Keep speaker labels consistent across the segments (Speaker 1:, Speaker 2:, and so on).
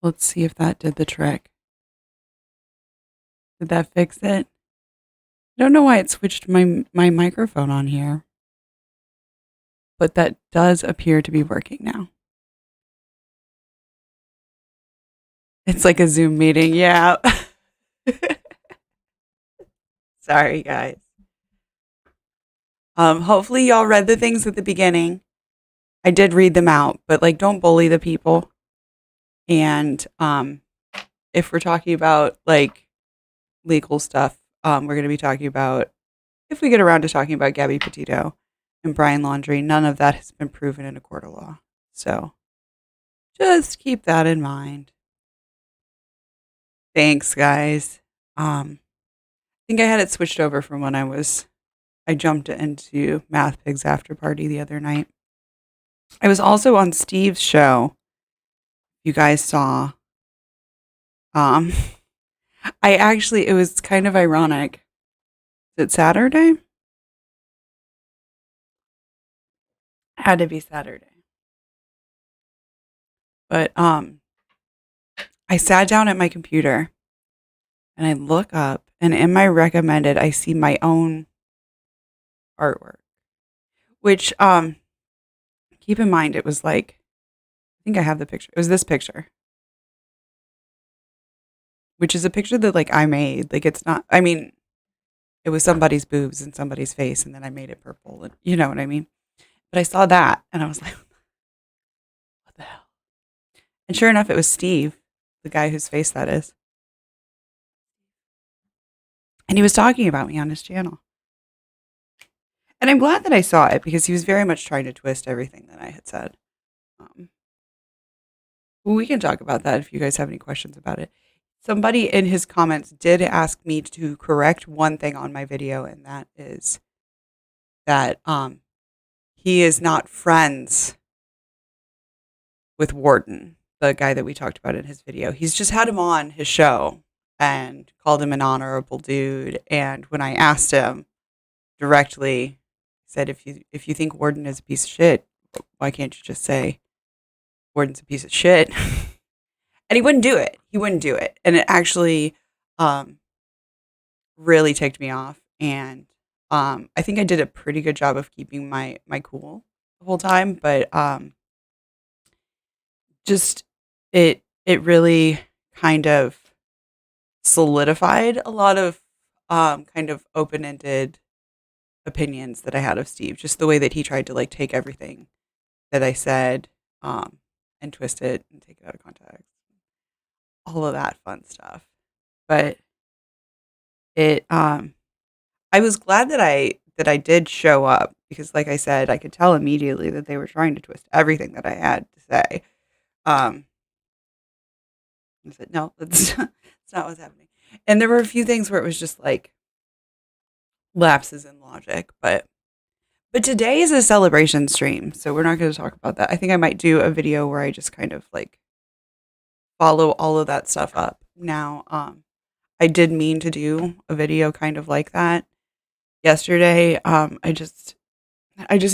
Speaker 1: Let's see if that did the trick. Did that fix it? I don't know why it switched my microphone on here, but that does appear to be working now. It's like a Zoom meeting. Yeah. Sorry, guys. Hopefully y'all read the things at the beginning. I did read them out, but like don't bully the people. And if we're talking about like legal stuff, we're going to be talking about, if we get around to talking about Gabby Petito and Brian Laundrie, none of that has been proven in a court of law. So just keep that in mind. Thanks, guys. I think I had it switched over from when I jumped into Math Pig's after party the other night. I was also on Steve's show. You guys saw. Um, it was kind of ironic. Is it Saturday? Had to be Saturday. But I sat down at my computer and I look up, and in my recommended, I see my own artwork. Which keep in mind, it was like, I think I have the picture. It was this picture, which is a picture that like I made. Like it's not. I mean, it was somebody's boobs and somebody's face, and then I made it purple. And you know what I mean. But I saw that, and I was like, what the hell? And sure enough, it was Steve, the guy whose face that is. And he was talking about me on his channel. And I'm glad that I saw it because he was very much trying to twist everything that I had said. Well, we can talk about that if you guys have any questions about it. Somebody in his comments did ask me to correct one thing on my video, and that is that he is not friends with Warden, the guy that we talked about in his video. He's just had him on his show and called him an honorable dude. And when I asked him directly, he said, if you think Warden is a piece of shit, why can't you just say Warden's a piece of shit? And he wouldn't do it. And it actually really ticked me off. And I think I did a pretty good job of keeping my cool the whole time. But just it really kind of solidified a lot of kind of open-ended opinions that I had of Steve. Just the way that he tried to like take everything that I said and twist it and take it out of context. All of that fun stuff. But it I was glad that I did show up because like I said, I could tell immediately that they were trying to twist everything that I had to say. I said, no, that's not what's happening. And there were a few things where it was just like lapses in logic, but today is a celebration stream, so we're not going to talk about that. I think I might do a video where I just kind of like follow all of that stuff up. Now, I did mean to do a video kind of like that yesterday. I just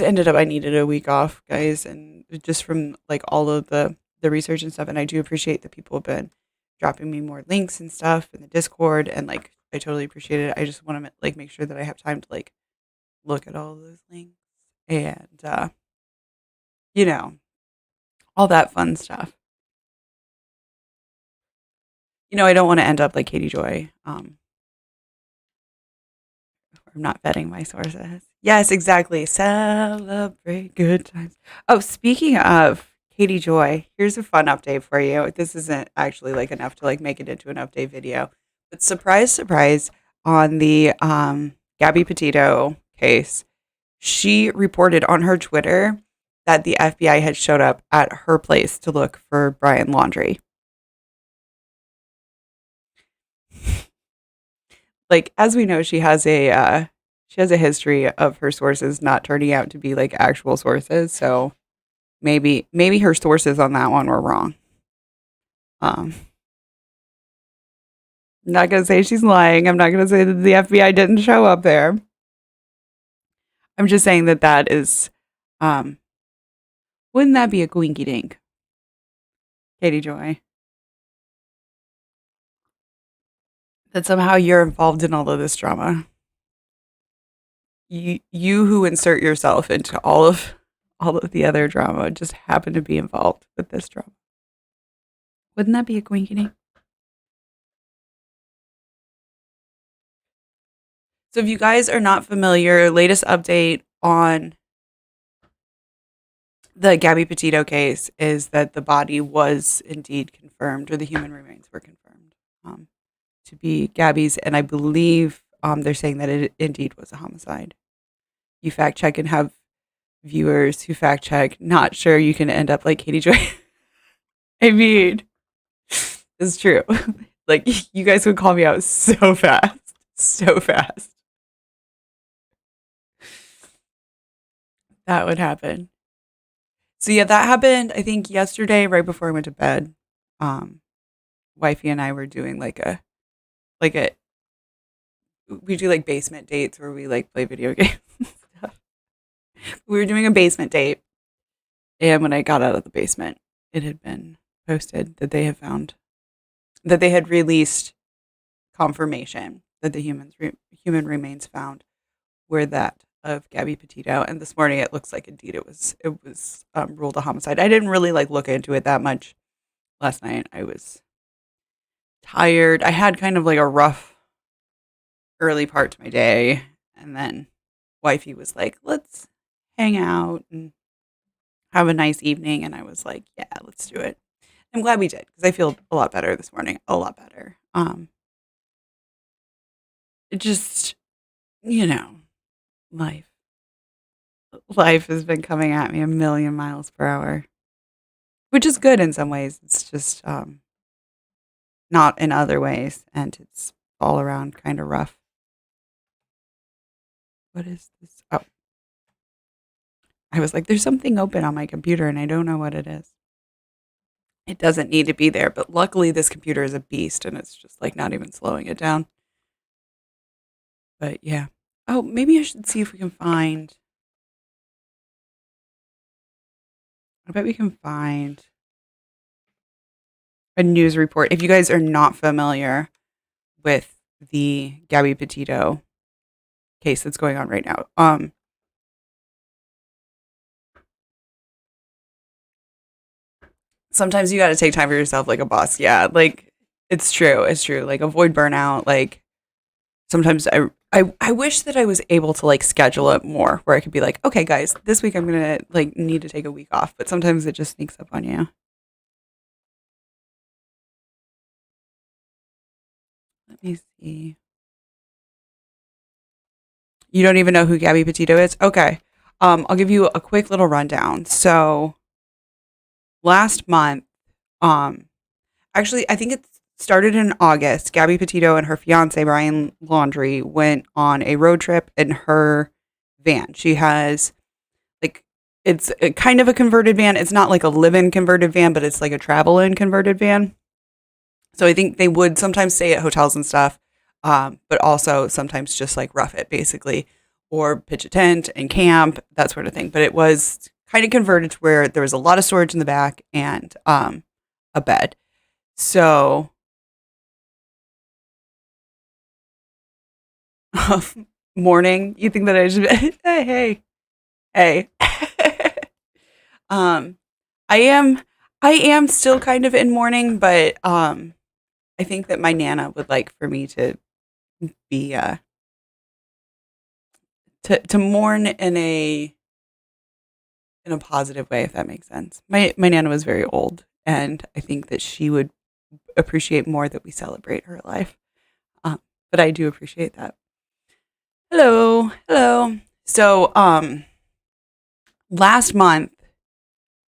Speaker 1: ended up, I needed a week off, guys, and just from like all of the research and stuff. And I do appreciate that people have been dropping me more links and stuff in the Discord, and like I totally appreciate it. I just want to like make sure that I have time to like look at all of those links and you know, all that fun stuff. You know, I don't want to end up like Katie Joy. I'm not vetting my sources. Yes, exactly. Celebrate good times. Oh, speaking of Katie Joy, here's a fun update for you. This isn't actually like enough to like make it into an update video, but surprise, surprise, on the Gabby Petito case, she reported on her Twitter that the FBI had showed up at her place to look for Brian Laundrie. Like, as we know, she has a history of her sources not turning out to be like actual sources. So maybe her sources on that one were wrong. I'm not gonna say she's lying. I'm not gonna say that the FBI didn't show up there. I'm just saying that is, wouldn't that be a coinky dink, Katie Joy? that somehow you're involved in all of this drama. You who insert yourself into all of the other drama just happen to be involved with this drama. Wouldn't that be a quinky? So if you guys are not familiar, latest update on the Gabby Petito case is that the body was indeed confirmed, or the human remains were confirmed to be Gabby's, and I believe they're saying that it indeed was a homicide. You fact check and have viewers who fact check. Not sure you can end up like Katie Joy. I mean, it's true. Like, you guys would call me out so fast. So fast. That would happen. So yeah, that happened, I think, yesterday, right before I went to bed. Wifey and I were doing like a we do like basement dates where we like play video games and stuff. We were doing a basement date, and when I got out of the basement, it had been posted that they had released confirmation that the human remains found were that of Gabby Petito. And this morning, it looks like indeed it was ruled a homicide. I didn't really like look into it that much last night. I was tired. I had kind of like a rough early part to my day, and then wifey was like, let's hang out and have a nice evening, and I was like, yeah, let's do it. I'm glad we did, because I feel a lot better this morning. A lot better. It just, life has been coming at me a million miles per hour, which is good in some ways. It's just not in other ways, and it's all around kind of rough. What is this? Oh, I was like, there's something open on my computer, and I don't know what it is. It doesn't need to be there, but luckily this computer is a beast, and it's just like not even slowing it down. But yeah. Oh, maybe I should see if we can find. I bet we can find a news report. If you guys are not familiar with the Gabby Petito case that's going on right now, sometimes you got to take time for yourself like a boss. Yeah, like it's true. It's true. Like avoid burnout. Like sometimes I wish that I was able to like schedule it more where I could be like, okay, guys, this week I'm going to like need to take a week off. But sometimes it just sneaks up on you. Let me see. You don't even know who Gabby Petito is? Okay. I'll give you a quick little rundown. So last month, actually, I think it started in August. Gabby Petito and her fiance, Brian Laundrie, went on a road trip in her van. She has, like, it's a kind of a converted van. It's not like a live-in converted van, but it's like a travel-in converted van. So I think they would sometimes stay at hotels and stuff, but also sometimes just like rough it, basically, or pitch a tent and camp, that sort of thing. But it was kind of converted to where there was a lot of storage in the back and a bed. So morning, you think that I should hey. I am still kind of in mourning, but I think that my Nana would like for me to be to mourn in a positive way, if that makes sense. My Nana was very old, and I think that she would appreciate more that we celebrate her life. But I do appreciate that. Hello. So last month,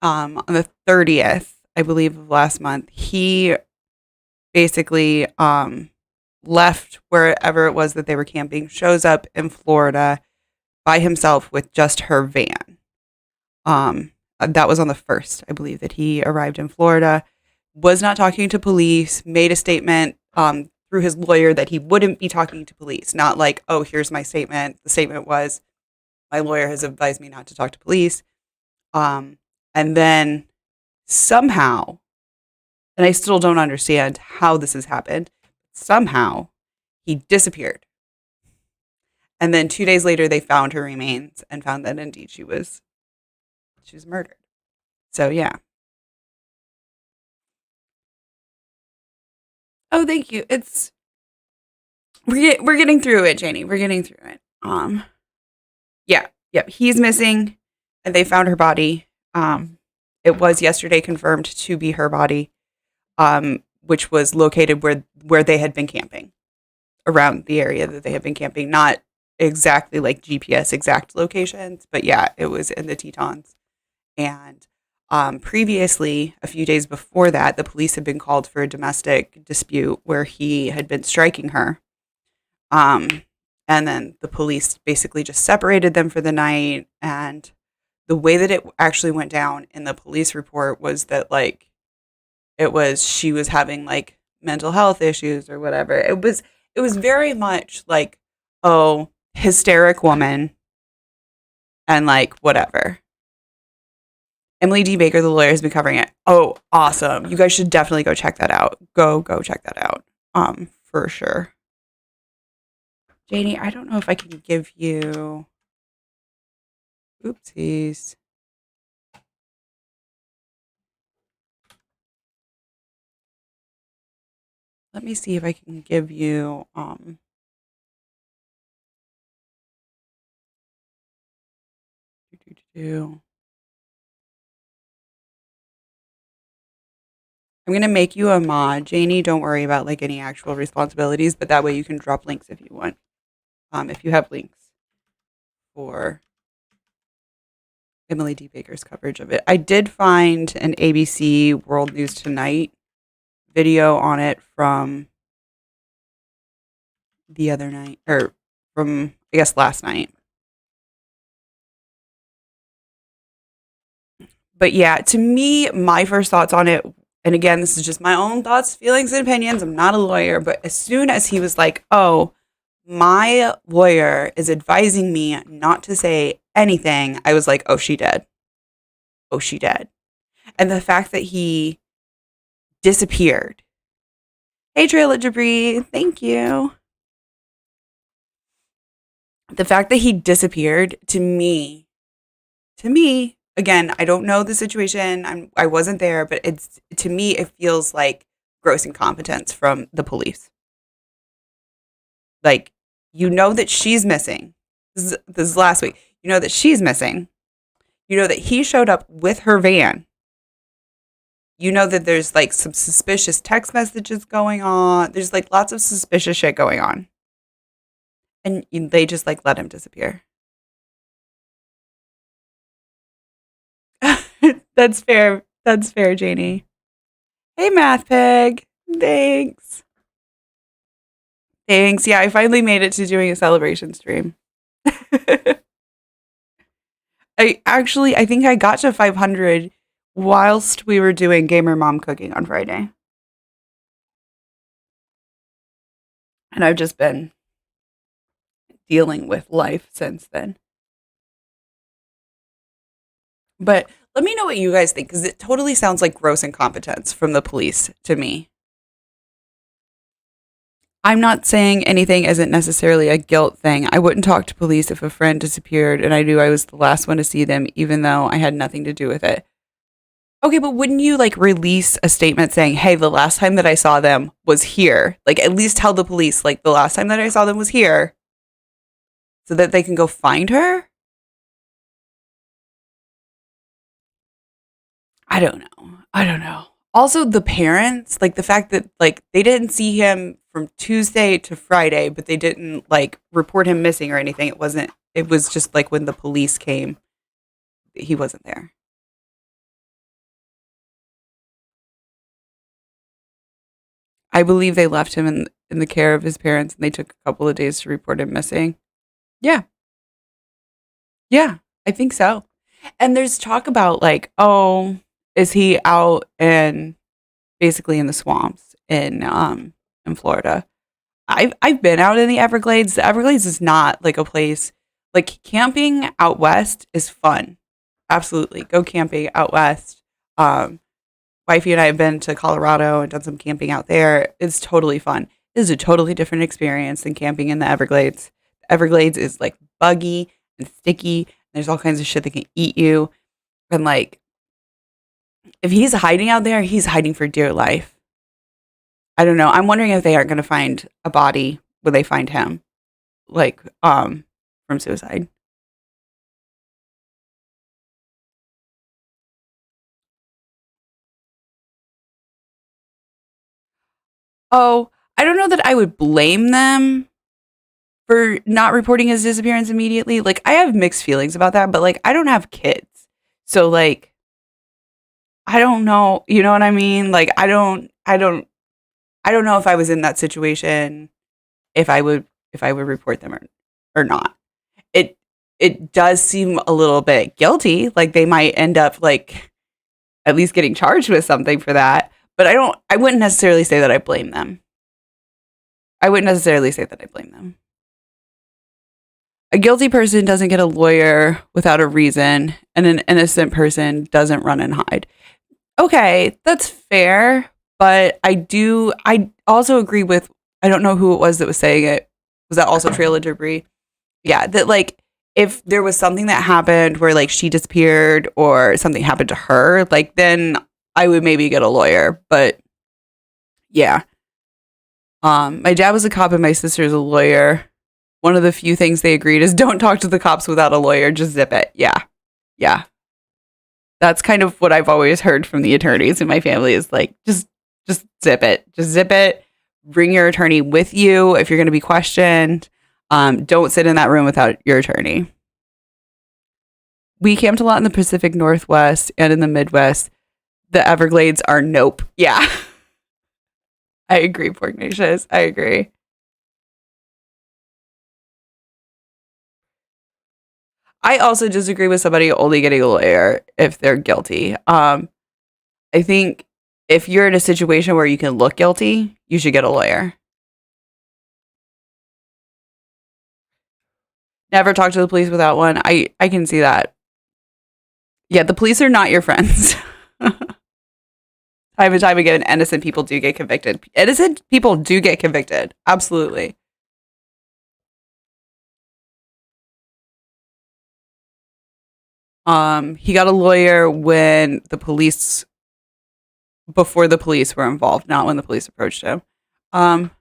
Speaker 1: on the 30th, I believe, of last month, he basically left wherever it was that they were camping, shows up in Florida by himself with just her van. That was on the 1st, I believe, that he arrived in Florida, was not talking to police, made a statement through his lawyer that he wouldn't be talking to police. Not like, oh, here's my statement. The statement was, my lawyer has advised me not to talk to police. And then somehow, and I still don't understand how this has happened, somehow He disappeared. And then 2 days later, they found her remains and found that indeed she was murdered. So yeah. Oh, thank you. We're getting through it, Janie. We're getting through it. Yeah. He's missing, and they found her body. It was yesterday confirmed to be her body, which was located where they had been camping, around the area that they had been camping. Not exactly like GPS exact locations, but yeah, it was in the Tetons. And previously, a few days before that, the police had been called for a domestic dispute where he had been striking her. And then the police basically just separated them for the night. And the way that it actually went down in the police report was that like she was having like mental health issues or whatever. It was very much like, oh, hysteric woman and like whatever. Emily D. Baker, the lawyer, has been covering it. Oh, awesome. You guys should definitely go check that out. Go check that out. For sure. Janie, I don't know if I can give you... Oopsies. Let me see if I can give you... I'm going to make you a mod. Janie, don't worry about like any actual responsibilities, but that way you can drop links if you want. If you have links for Emily D. Baker's coverage of it. I did find an ABC World News Tonight video on it from the other night, or from, I guess, last night. But yeah, to me, my first thoughts on it, and again, this is just my own thoughts, feelings, and opinions. I'm not a lawyer, but as soon as he was like, oh, my lawyer is advising me not to say anything, I was like, oh, she dead. Oh, she dead. And the fact that he disappeared. Hey, Trail of Debris, thank you. The fact that he disappeared, to me, again, I don't know the situation. I wasn't there, but to me, it feels like gross incompetence from the police. Like, you know that she's missing. This is last week. You know that she's missing. You know that he showed up with her van. You know that there's like some suspicious text messages going on. There's like lots of suspicious shit going on. And they just like let him disappear. That's fair. That's fair, Janie. Hey, Math Peg. Thanks. Thanks. Yeah, I finally made it to doing a celebration stream. I think I got to 500 whilst we were doing Gamer Mom Cooking on Friday. And I've just been dealing with life since then. But let me know what you guys think, because it totally sounds like gross incompetence from the police to me. I'm not saying anything isn't necessarily a guilt thing. I wouldn't talk to police if a friend disappeared and I knew I was the last one to see them, even though I had nothing to do with it. Okay, but wouldn't you like release a statement saying, hey, the last time that I saw them was here? Like, at least tell the police, like, the last time that I saw them was here, so that they can go find her? I don't know. Also, the parents, like the fact that like they didn't see him from Tuesday to Friday, but they didn't like report him missing or anything. It was just like when the police came, he wasn't there. I believe they left him in the care of his parents, and they took a couple of days to report him missing. Yeah. Yeah, I think so. And there's talk about like, oh, is he out basically in the swamps in Florida? I've been out in the Everglades. The Everglades is not like a place, like camping out west is fun. Absolutely. Go camping out west. Wifey and I have been to Colorado and done some camping out there. It's totally fun. is a totally different experience than camping in the Everglades. The Everglades is like buggy and sticky. There's all kinds of shit that can eat you. And like, if he's hiding out there, he's hiding for dear life. I don't know. I'm wondering if they aren't going to find a body when they find him, like, from suicide. Oh, I don't know that I would blame them for not reporting his disappearance immediately. Like, I have mixed feelings about that, but like, I don't have kids. So like, I don't know, you know what I mean? Like, I don't know if I was in that situation if I would report them or not. It it does seem a little bit guilty, like they might end up like at least getting charged with something for that, but I wouldn't necessarily say that I blame them. I wouldn't necessarily say that I blame them. A guilty person doesn't get a lawyer without a reason, and an innocent person doesn't run and hide. Okay, that's fair, but I also agree with, I don't know who it was that was saying it. Was that also Trail of Debris? Yeah, that like if there was something that happened where like she disappeared or something happened to her, like then I would maybe get a lawyer. But yeah. My dad was a cop and my sister's a lawyer. One of the few things they agreed is don't talk to the cops without a lawyer, just zip it. Yeah. Yeah. That's kind of what I've always heard from the attorneys in my family is like just zip it. Just zip it. Bring your attorney with you if you're going to be questioned. Don't sit in that room without your attorney. We camped a lot in the Pacific Northwest and in the Midwest. The Everglades are nope. Yeah. I agree, Porgnatius. I agree. I also disagree with somebody only getting a lawyer if they're guilty. I think if you're in a situation where you can look guilty, you should get a lawyer. Never talk to the police without one. I can see that. Yeah, the police are not your friends. Time and time again, innocent people do get convicted. Innocent people do get convicted. Absolutely. He got a lawyer when the police, before the police were involved, not when the police approached him. Um,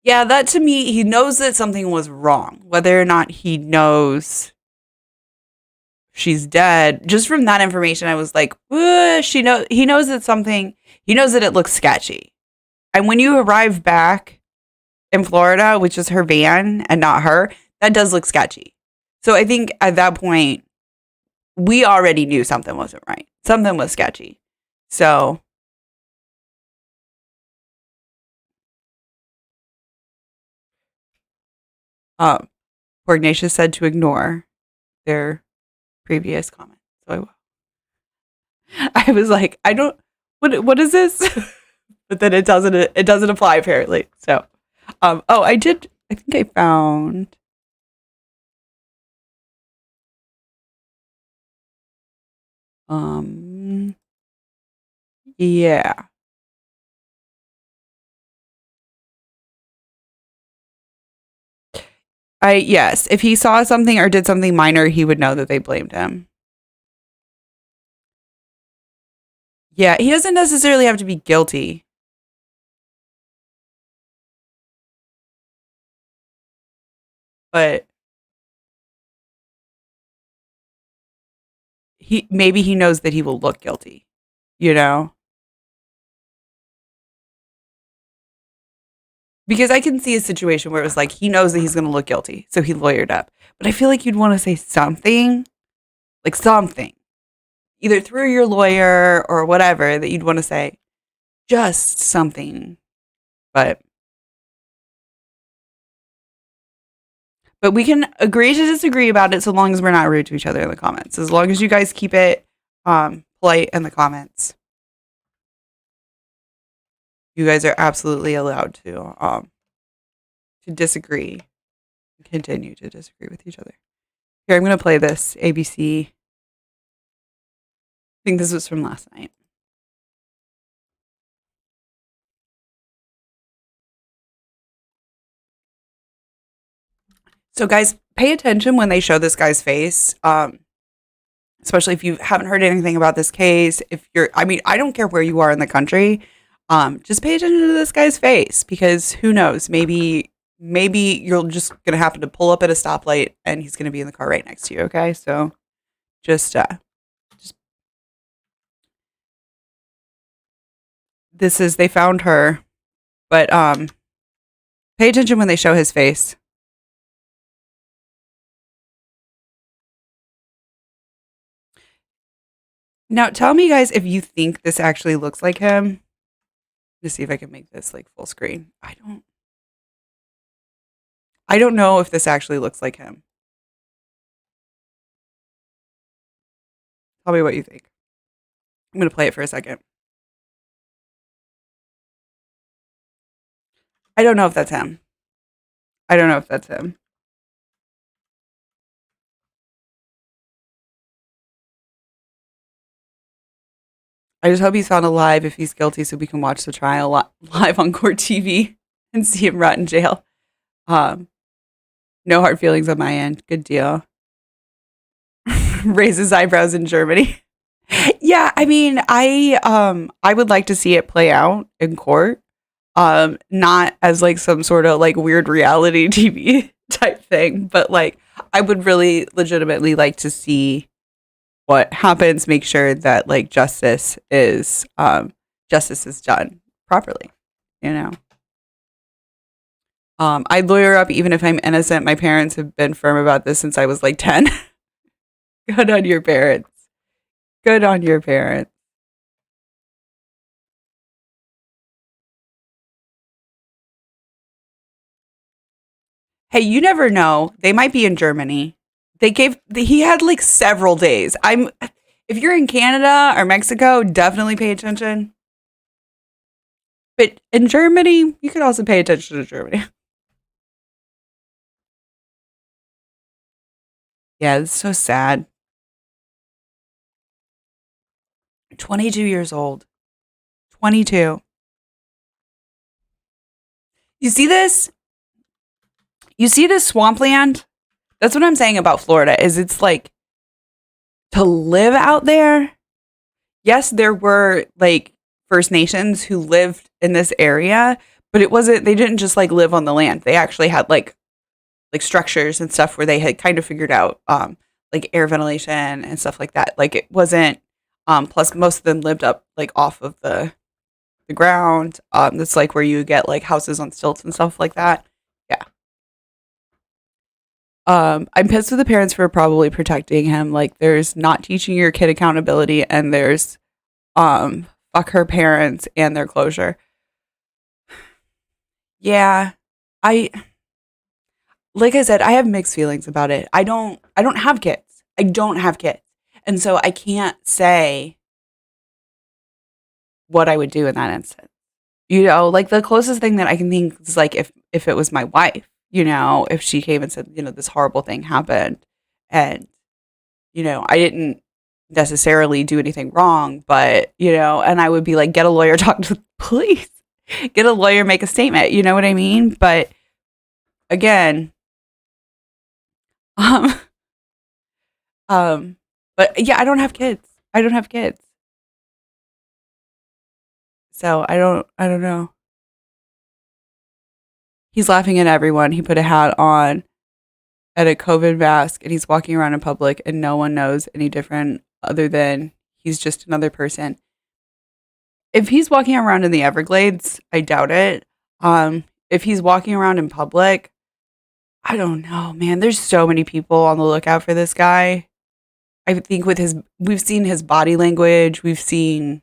Speaker 1: yeah, that to me, he knows that something was wrong. Whether or not he knows she's dead, just from that information, I was like, he knows that something, he knows that it looks sketchy. And when you arrive back in Florida, which is her van and not her, that does look sketchy. So I think at that point, we already knew something wasn't right. Something was sketchy. So, um, Porgnatius said to ignore their previous comment. So I will. I was like, I don't, what is this? But then it doesn't apply apparently. So, oh, I think I found, um, yeah. Yes, if he saw something or did something minor, he would know that they blamed him. Yeah, he doesn't necessarily have to be guilty, but he knows that he will look guilty, you know? Because I can see a situation where it was like he knows that he's going to look guilty, so he lawyered up. But I feel like you'd want to say something, like something, either through your lawyer or whatever that you'd want to say, just something. But we can agree to disagree about it so long as we're not rude to each other in the comments. As long as you guys keep it polite in the comments, you guys are absolutely allowed to disagree, continue to disagree with each other. Here, I'm going to play this ABC. I think this was from last night. So, guys, pay attention when they show this guy's face. Especially if you haven't heard anything about this case. If you're, I mean, I don't care where you are in the country. Just pay attention to this guy's face because who knows? Maybe you're just gonna happen to pull up at a stoplight and he's gonna be in the car right next to you. Okay, so just this is they found her, but pay attention when they show his face. Now, tell me, guys, if you think this actually looks like him. Let's see if I can make this like full screen. I don't know if this actually looks like him. Tell me what you think. I'm gonna play it for a second. I don't know if that's him. I don't know if that's him. I just hope he's found alive if he's guilty so we can watch the trial live on court TV and see him rot in jail. No hard feelings on my end. Good deal. Raises eyebrows in Germany. Yeah, I mean, I would like to see it play out in court. Not as like some sort of like weird reality TV type thing, but like I would really legitimately like to see what happens, make sure that like justice is done properly, you know. I'd lawyer up even if I'm innocent. My parents have been firm about this since I was like 10. Good on your parents. Good on your parents. Hey, you never know. They might be in Germany. He had like several days. If you're in Canada or Mexico, definitely pay attention. But in Germany, you could also pay attention to Germany. Yeah, it's so sad. 22 years old. 22. You see this? You see this swampland? That's what I'm saying about Florida is it's like to live out there. Yes, there were like First Nations who lived in this area, but they didn't just like live on the land. They actually had like structures and stuff where they had kind of figured out like air ventilation and stuff like that. Like it wasn't plus most of them lived up like off of the ground. That's like where you get like houses on stilts and stuff like that. Yeah. I'm pissed with the parents for probably protecting him. Like there's not teaching your kid accountability and there's fuck her parents and their closure. Yeah. I like I said, I have mixed feelings about it. I don't have kids. I don't have kids. And so I can't say what I would do in that instance. You know, like the closest thing that I can think is like if it was my wife, you know, if she came and said, you know, this horrible thing happened and, you know, I didn't necessarily do anything wrong, but, you know, and I would be like, get a lawyer, talk to the police, get a lawyer, make a statement. You know what I mean? But again, um, but yeah, I don't have kids. I don't have kids. So I don't know. He's laughing at everyone. He put a hat on at a COVID mask and he's walking around in public and no one knows any different other than he's just another person. If he's walking around in the Everglades, I doubt it. If he's walking around in public, I don't know, man. There's so many people on the lookout for this guy. I think we've seen his body language. We've seen,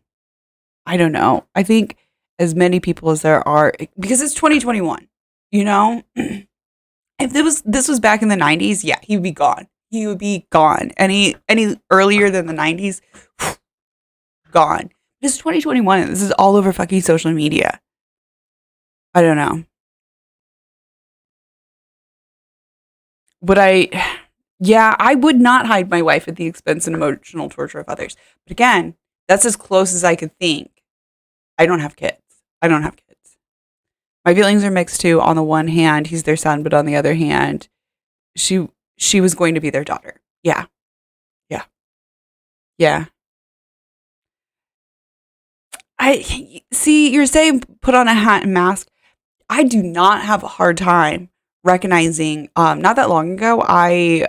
Speaker 1: I don't know. I think as many people as there are, because it's 2021, you know? If this was back in the 90s, yeah, he would be gone. He would be gone. Any earlier than the 90s, gone. This is 2021 and this is all over fucking social media. I don't know. I would not hide my wife at the expense and emotional torture of others. But again, that's as close as I could think. I don't have kids. I don't have kids. My feelings are mixed too. On the one hand, he's their son, but on the other hand, she she was going to be their daughter. Yeah. Yeah. Yeah. I see you're saying put on a hat and mask. I do not have a hard time recognizing not that long ago I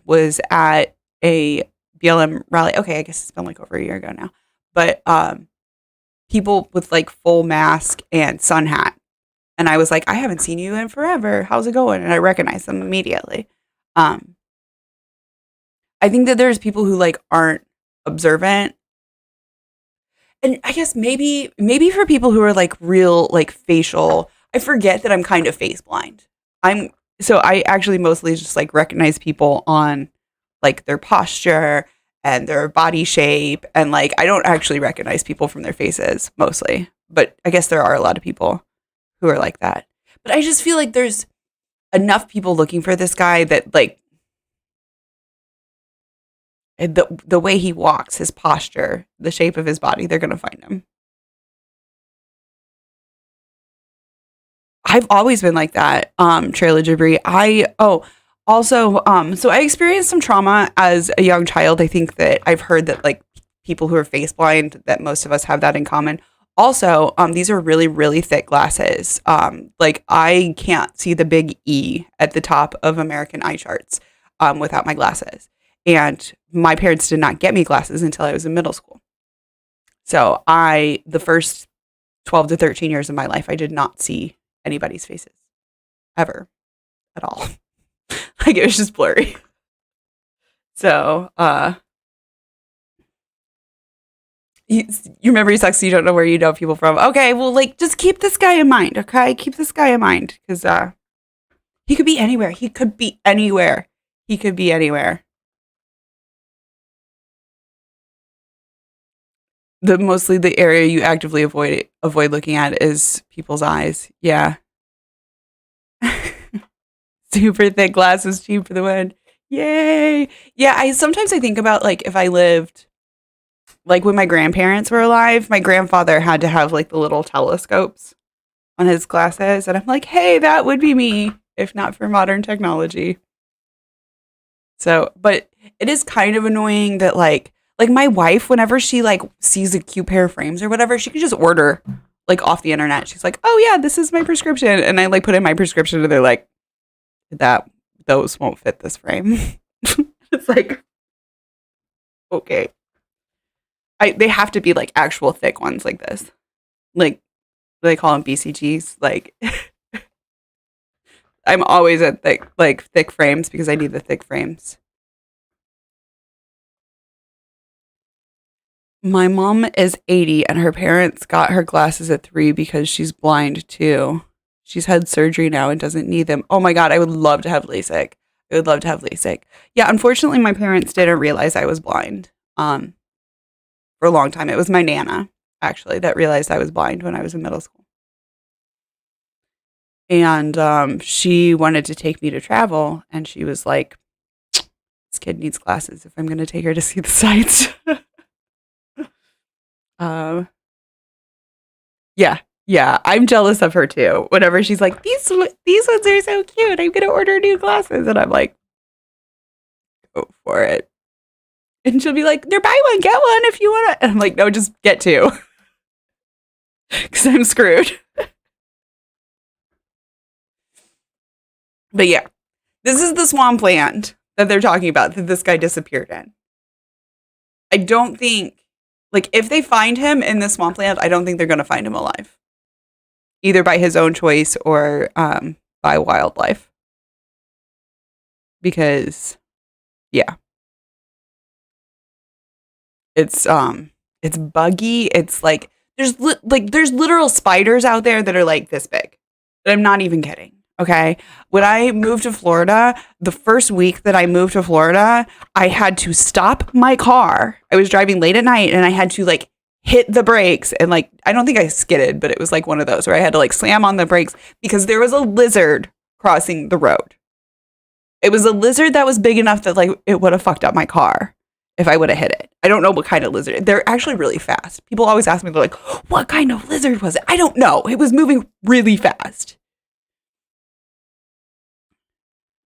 Speaker 1: was at a BLM rally. Okay, I guess it's been like over a year ago now. But people with like full mask and sun hat. And I was like, I haven't seen you in forever. How's it going? And I recognized them immediately. Um, I think that there's people who like aren't observant. And I guess maybe for people who are like real like facial, I forget that I'm kind of face blind. I'm so I actually mostly just like recognize people on like their posture and their body shape and like I don't actually recognize people from their faces mostly. But I guess there are a lot of people who are like that. But I just feel like there's enough people looking for this guy that like the way he walks, his posture, the shape of his body, they're gonna find him. I've always been like that, Trailer Jabri. So I experienced some trauma as a young child. I think that I've heard that like people who are face blind, that most of us have that in common. Also, these are really, really thick glasses. Like I can't see the big E at the top of American eye charts without my glasses. And my parents did not get me glasses until I was in middle school. So the first 12 to 13 years of my life, I did not see anybody's faces ever at all. Like it was just blurry. So, you remember he sucks, so you don't know where you know people from. Okay, well, like, just keep this guy in mind, okay? Keep this guy in mind, because he could be anywhere. He could be anywhere. He could be anywhere. Mostly the area you actively avoid looking at is people's eyes. Yeah. Super thick glasses, cheap for the win. Yay. Yeah, I think about like if I lived like when my grandparents were alive, my grandfather had to have like the little telescopes on his glasses. And I'm like, hey, that would be me if not for modern technology. So, but it is kind of annoying that like my wife, whenever she like sees a cute pair of frames or whatever, she can just order like off the internet. She's like, oh yeah, this is my prescription. And I like put in my prescription and they're like, those won't fit this frame. It's like, okay. They have to be like actual thick ones like this. Like they call them BCGs. Like I'm always at thick frames because I need the thick frames. My mom is 80 and her parents got her glasses at 3 because she's blind too. She's had surgery now and doesn't need them. Oh my God, I would love to have LASIK. I would love to have LASIK. Yeah, unfortunately, my parents didn't realize I was blind for a long time. It was my Nana, actually, that realized I was blind when I was in middle school. And she wanted to take me to travel, and she was like, this kid needs glasses if I'm going to take her to see the sights. Yeah, I'm jealous of her too. Whenever she's like, these ones are so cute, I'm gonna order new glasses, and I'm like, go for it. And she'll be like, they're buy one get one if you want to. And I'm like, no, just get two, because I'm screwed. But yeah, this is the swampland that they're talking about that this guy disappeared in. I don't think, like, if they find him in the swampland, I don't think they're gonna find him alive. Either by his own choice or by wildlife. Because, yeah. It's buggy. It's like, there's literal spiders out there that are like this big. I'm not even kidding. Okay. When I moved to Florida, the first week that I moved to Florida, I had to stop my car. I was driving late at night and I had to like hit the brakes and like, I don't think I skidded, but it was like one of those where I had to like slam on the brakes because there was a lizard crossing the road. It was a lizard that was big enough that like it would have fucked up my car if I would have hit it. I don't know what kind of lizard. They're actually really fast. People always ask me, they're like, what kind of lizard was it? I don't know. It was moving really fast.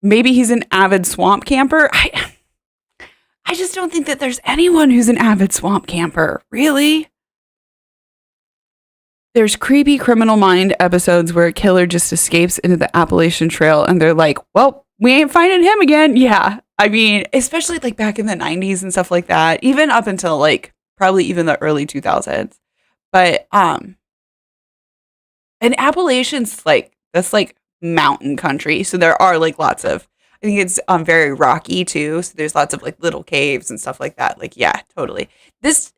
Speaker 1: maybe he's an avid swamp camper. I just don't think that there's anyone who's an avid swamp camper. Really? There's creepy Criminal Mind episodes where a killer just escapes into the Appalachian Trail and they're like, well, we ain't finding him again. Yeah. I mean, especially like back in the 90s and stuff like that, even up until like probably even the early 2000s. But, and Appalachian's like, that's like mountain country. So there are like lots of, I think it's very rocky too. So there's lots of like little caves and stuff like that. Like, yeah, totally. This,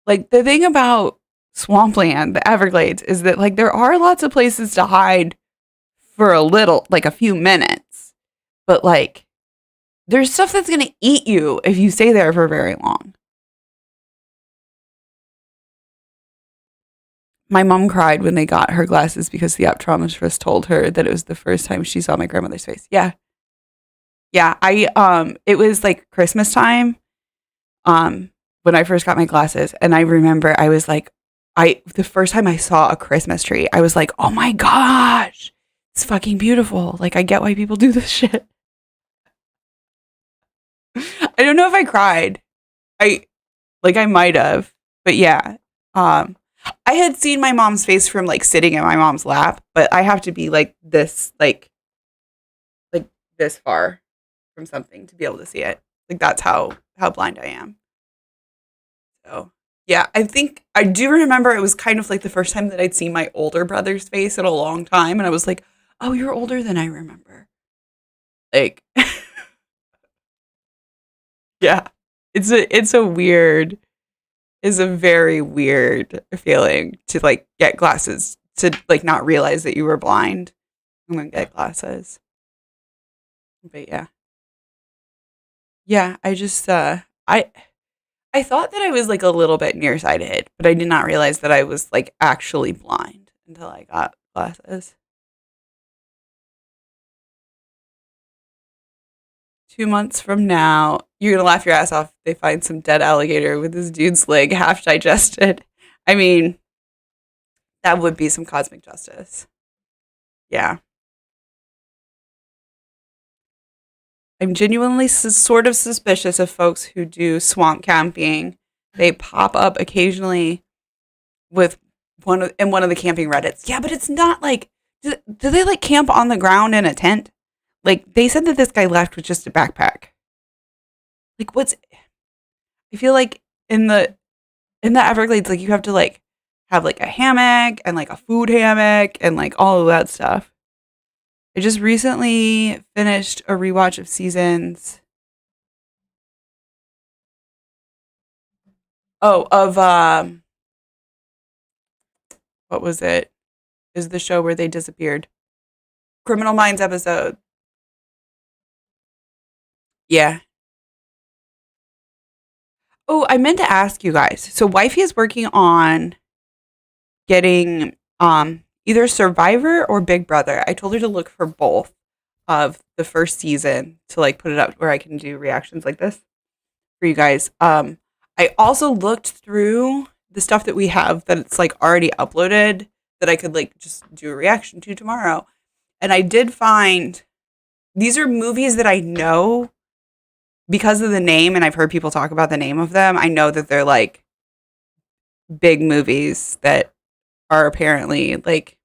Speaker 1: like the thing about swampland, the Everglades, is that like there are lots of places to hide for a little, like a few minutes. But like, there's stuff that's going to eat you if you stay there for very long. My mom cried when they got her glasses because the optometrist told her that it was the first time she saw my grandmother's face. Yeah. Yeah, it was like Christmas time, when I first got my glasses, and I remember I was like, the first time I saw a Christmas tree, I was like, oh my gosh, it's fucking beautiful. Like, I get why people do this shit. I don't know if I cried. I might have, but yeah. I had seen my mom's face from like sitting in my mom's lap, but I have to be like this, like this far from something to be able to see it. Like that's how blind I am. So yeah, I think I do remember it was kind of like the first time that I'd seen my older brother's face in a long time, and I was like, oh, you're older than I remember. Like yeah. It's a very weird feeling to like get glasses, to like not realize that you were blind and then get glasses. But yeah. Yeah, I just I thought that I was like a little bit nearsighted, but I did not realize that I was like actually blind until I got glasses. 2 months from now, you're gonna laugh your ass off. They find some dead alligator with this dude's leg half digested. I mean, that would be some cosmic justice. Yeah. I'm genuinely sort of suspicious of folks who do swamp camping. They pop up occasionally with one of the camping Reddits. Yeah, but it's not like, do they like camp on the ground in a tent? Like they said that this guy left with just a backpack. Like I feel like in the Everglades, like you have to like have like a hammock and like a food hammock and like all of that stuff. I just recently finished a rewatch of seasons. Oh, of what was it? Is the show where they disappeared? Criminal Minds episode. Yeah. Oh, I meant to ask you guys. So Wifey is working on getting either Survivor or Big Brother. I told her to look for both of the first season to like put it up where I can do reactions like this for you guys. I also looked through the stuff that we have that it's like already uploaded that I could like just do a reaction to tomorrow. And I did find these are movies that I know because of the name, and I've heard people talk about the name of them. I know that they're like big movies that are apparently like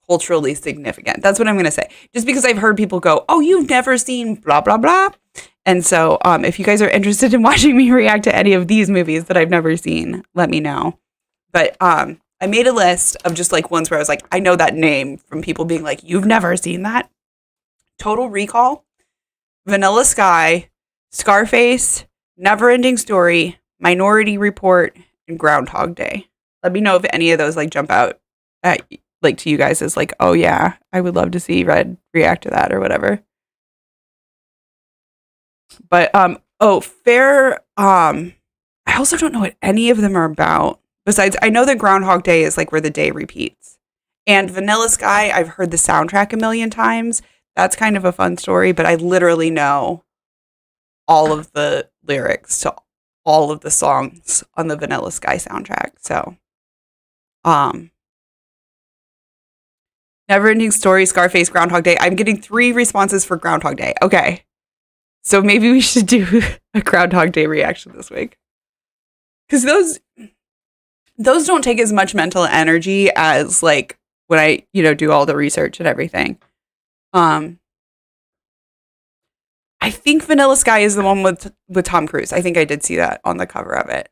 Speaker 1: culturally significant. That's what I'm going to say. Just because I've heard people go, oh, you've never seen blah, blah, blah. And so if you guys are interested in watching me react to any of these movies that I've never seen, let me know. But I made a list of just like ones where I was like, I know that name from people being like, you've never seen that. Total Recall, Vanilla Sky, Scarface, Neverending Story, Minority Report, and Groundhog Day. Let me know if any of those like jump out at like to you guys as like, oh yeah, I would love to see Red react to that or whatever. But Fair, I also don't know what any of them are about. Besides, I know that Groundhog Day is like where the day repeats. And Vanilla Sky, I've heard the soundtrack a million times. That's kind of a fun story, but I literally know all of the lyrics to all of the songs on the Vanilla Sky soundtrack. So, Never Ending Story, Scarface, Groundhog Day. I'm getting 3 responses for Groundhog Day. Okay. So maybe we should do a Groundhog Day reaction this week. Because those don't take as much mental energy as like when I, do all the research and everything. I think Vanilla Sky is the one with Tom Cruise. I think I did see that on the cover of it.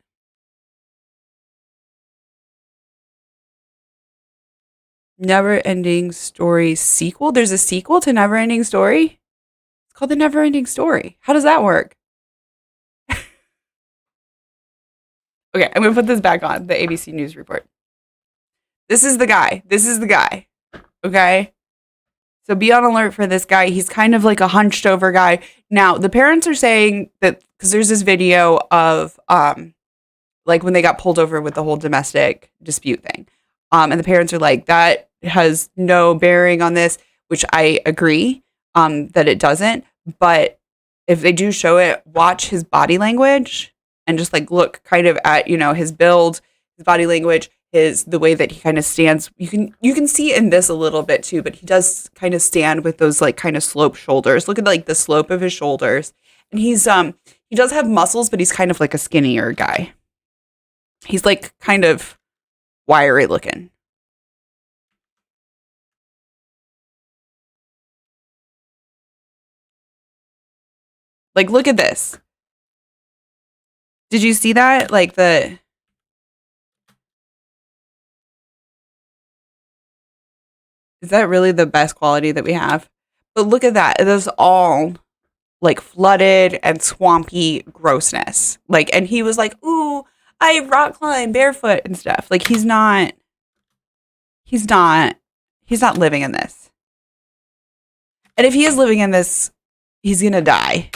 Speaker 1: Never Ending Story sequel. There's a sequel to Never Ending Story. It's called The Never Ending Story. How does that work? Okay, I'm going to put this back on, the ABC News report. This is the guy. Okay? So be on alert for this guy. He's kind of like a hunched over guy. Now, the parents are saying that, because there's this video of, like when they got pulled over with the whole domestic dispute thing. And the parents are like, that has no bearing on this, which I agree, that it doesn't. But if they do show it, watch his body language. And just like look kind of at, his build, his body language, the way that he kind of stands. You can see in this a little bit too, but he does kind of stand with those like kind of sloped shoulders. Look at like the slope of his shoulders. And he does have muscles, but he's kind of like a skinnier guy. He's like kind of wiry looking. Like, look at this. Did you see that? Like is that really the best quality that we have? But look at that. It is all like flooded and swampy grossness. Like, and he was like, ooh, I rock climb barefoot and stuff. Like he's not living in this. And if he is living in this, he's going to die.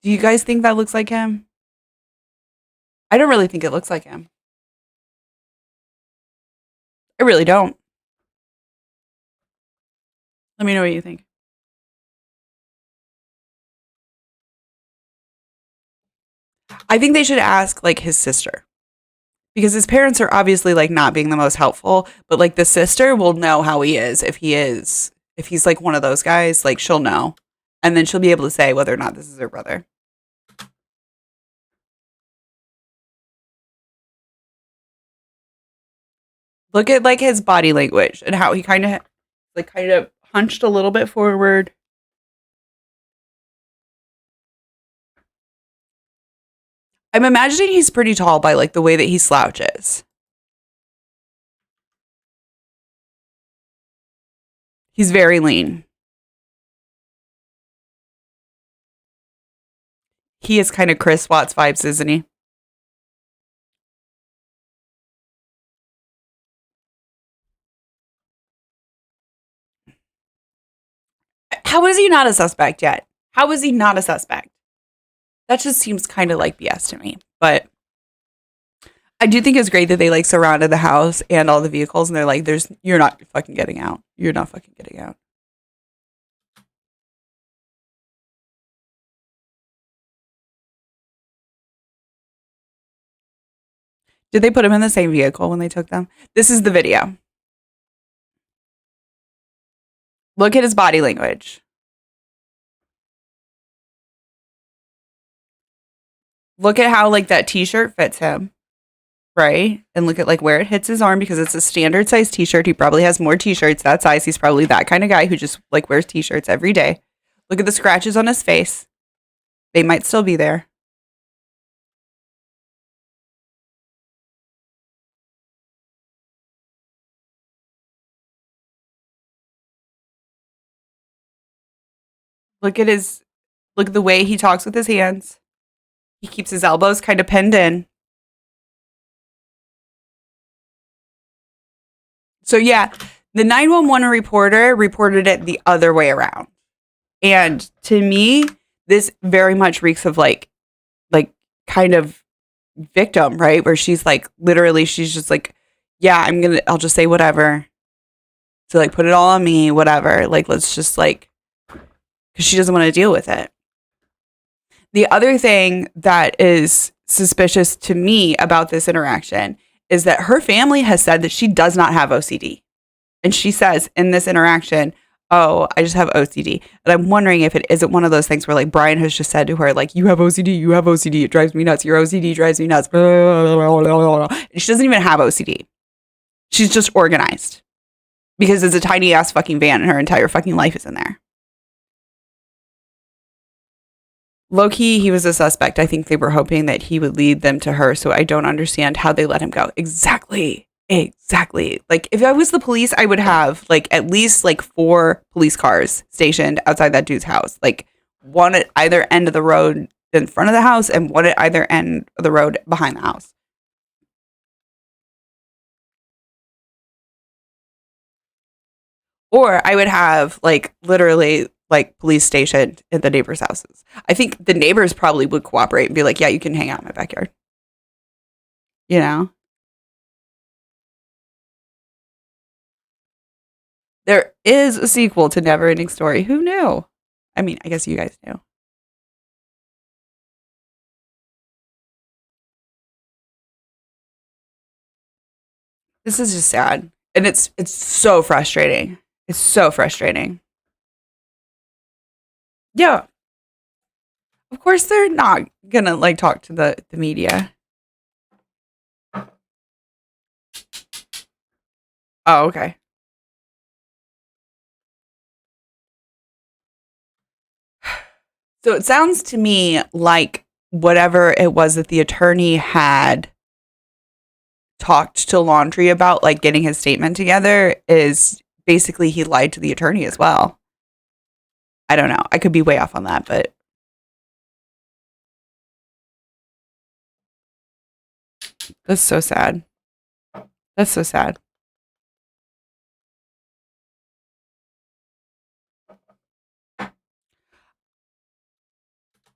Speaker 1: Do you guys think that looks like him? I don't really think it looks like him. I really don't. Let me know what you think. I think they should ask like his sister. Because his parents are obviously like not being the most helpful, but like the sister will know how he is. If he's like one of those guys, like she'll know. And then she'll be able to say whether or not this is her brother. Look at like his body language and how he kind of hunched a little bit forward. I'm imagining he's pretty tall by like the way that he slouches. He's very lean. He is kind of Chris Watts vibes, isn't he? How is he not a suspect yet? How is he not a suspect? That just seems kind of like BS to me. But I do think it's great that they like surrounded the house and all the vehicles and they're like, you're not fucking getting out. You're not fucking getting out. Did they put him in the same vehicle when they took them? This is the video. Look at his body language. Look at how like that t-shirt fits him. Right? And look at like where it hits his arm because it's a standard size t-shirt. He probably has more t-shirts that size. He's probably that kind of guy who just like wears t-shirts every day. Look at the scratches on his face. They might still be there. Look at the way he talks with his hands. He keeps his elbows kind of pinned in. So yeah, the 911 reporter reported it the other way around. And to me, this very much reeks of like kind of victim, right? Where she's like, literally, she's just like, yeah, I'll just say whatever. So like, put it all on me, whatever. Like, let's just like, because she doesn't want to deal with it. The other thing that is suspicious to me about this interaction is that her family has said that she does not have OCD. And she says in this interaction, oh, I just have OCD. And I'm wondering if it isn't one of those things where like Brian has just said to her, like, you have OCD, you have OCD. It drives me nuts. Your OCD drives me nuts. And she doesn't even have OCD. She's just organized because it's a tiny ass fucking van and her entire fucking life is in there. Low-key, he was a suspect. I think they were hoping that he would lead them to her, so I don't understand how they let him go. Exactly. Like, if I was the police, I would have, like, at least, like, 4 police cars stationed outside that dude's house. Like, one at either end of the road in front of the house and one at either end of the road behind the house. Or I would have, like, literally, like, police stationed in the neighbors' houses. I think the neighbors probably would cooperate and be like, yeah, you can hang out in my backyard. You know? There is a sequel to Never Ending Story. Who knew? I mean, I guess you guys knew. This is just sad. And it's so frustrating. It's so frustrating. Yeah. Of course they're not gonna like talk to the media. Oh, okay. So it sounds to me like whatever it was that the attorney had talked to Laundrie about, like getting his statement together, is basically he lied to the attorney as well. I don't know. I could be way off on that, but that's so sad. That's so sad.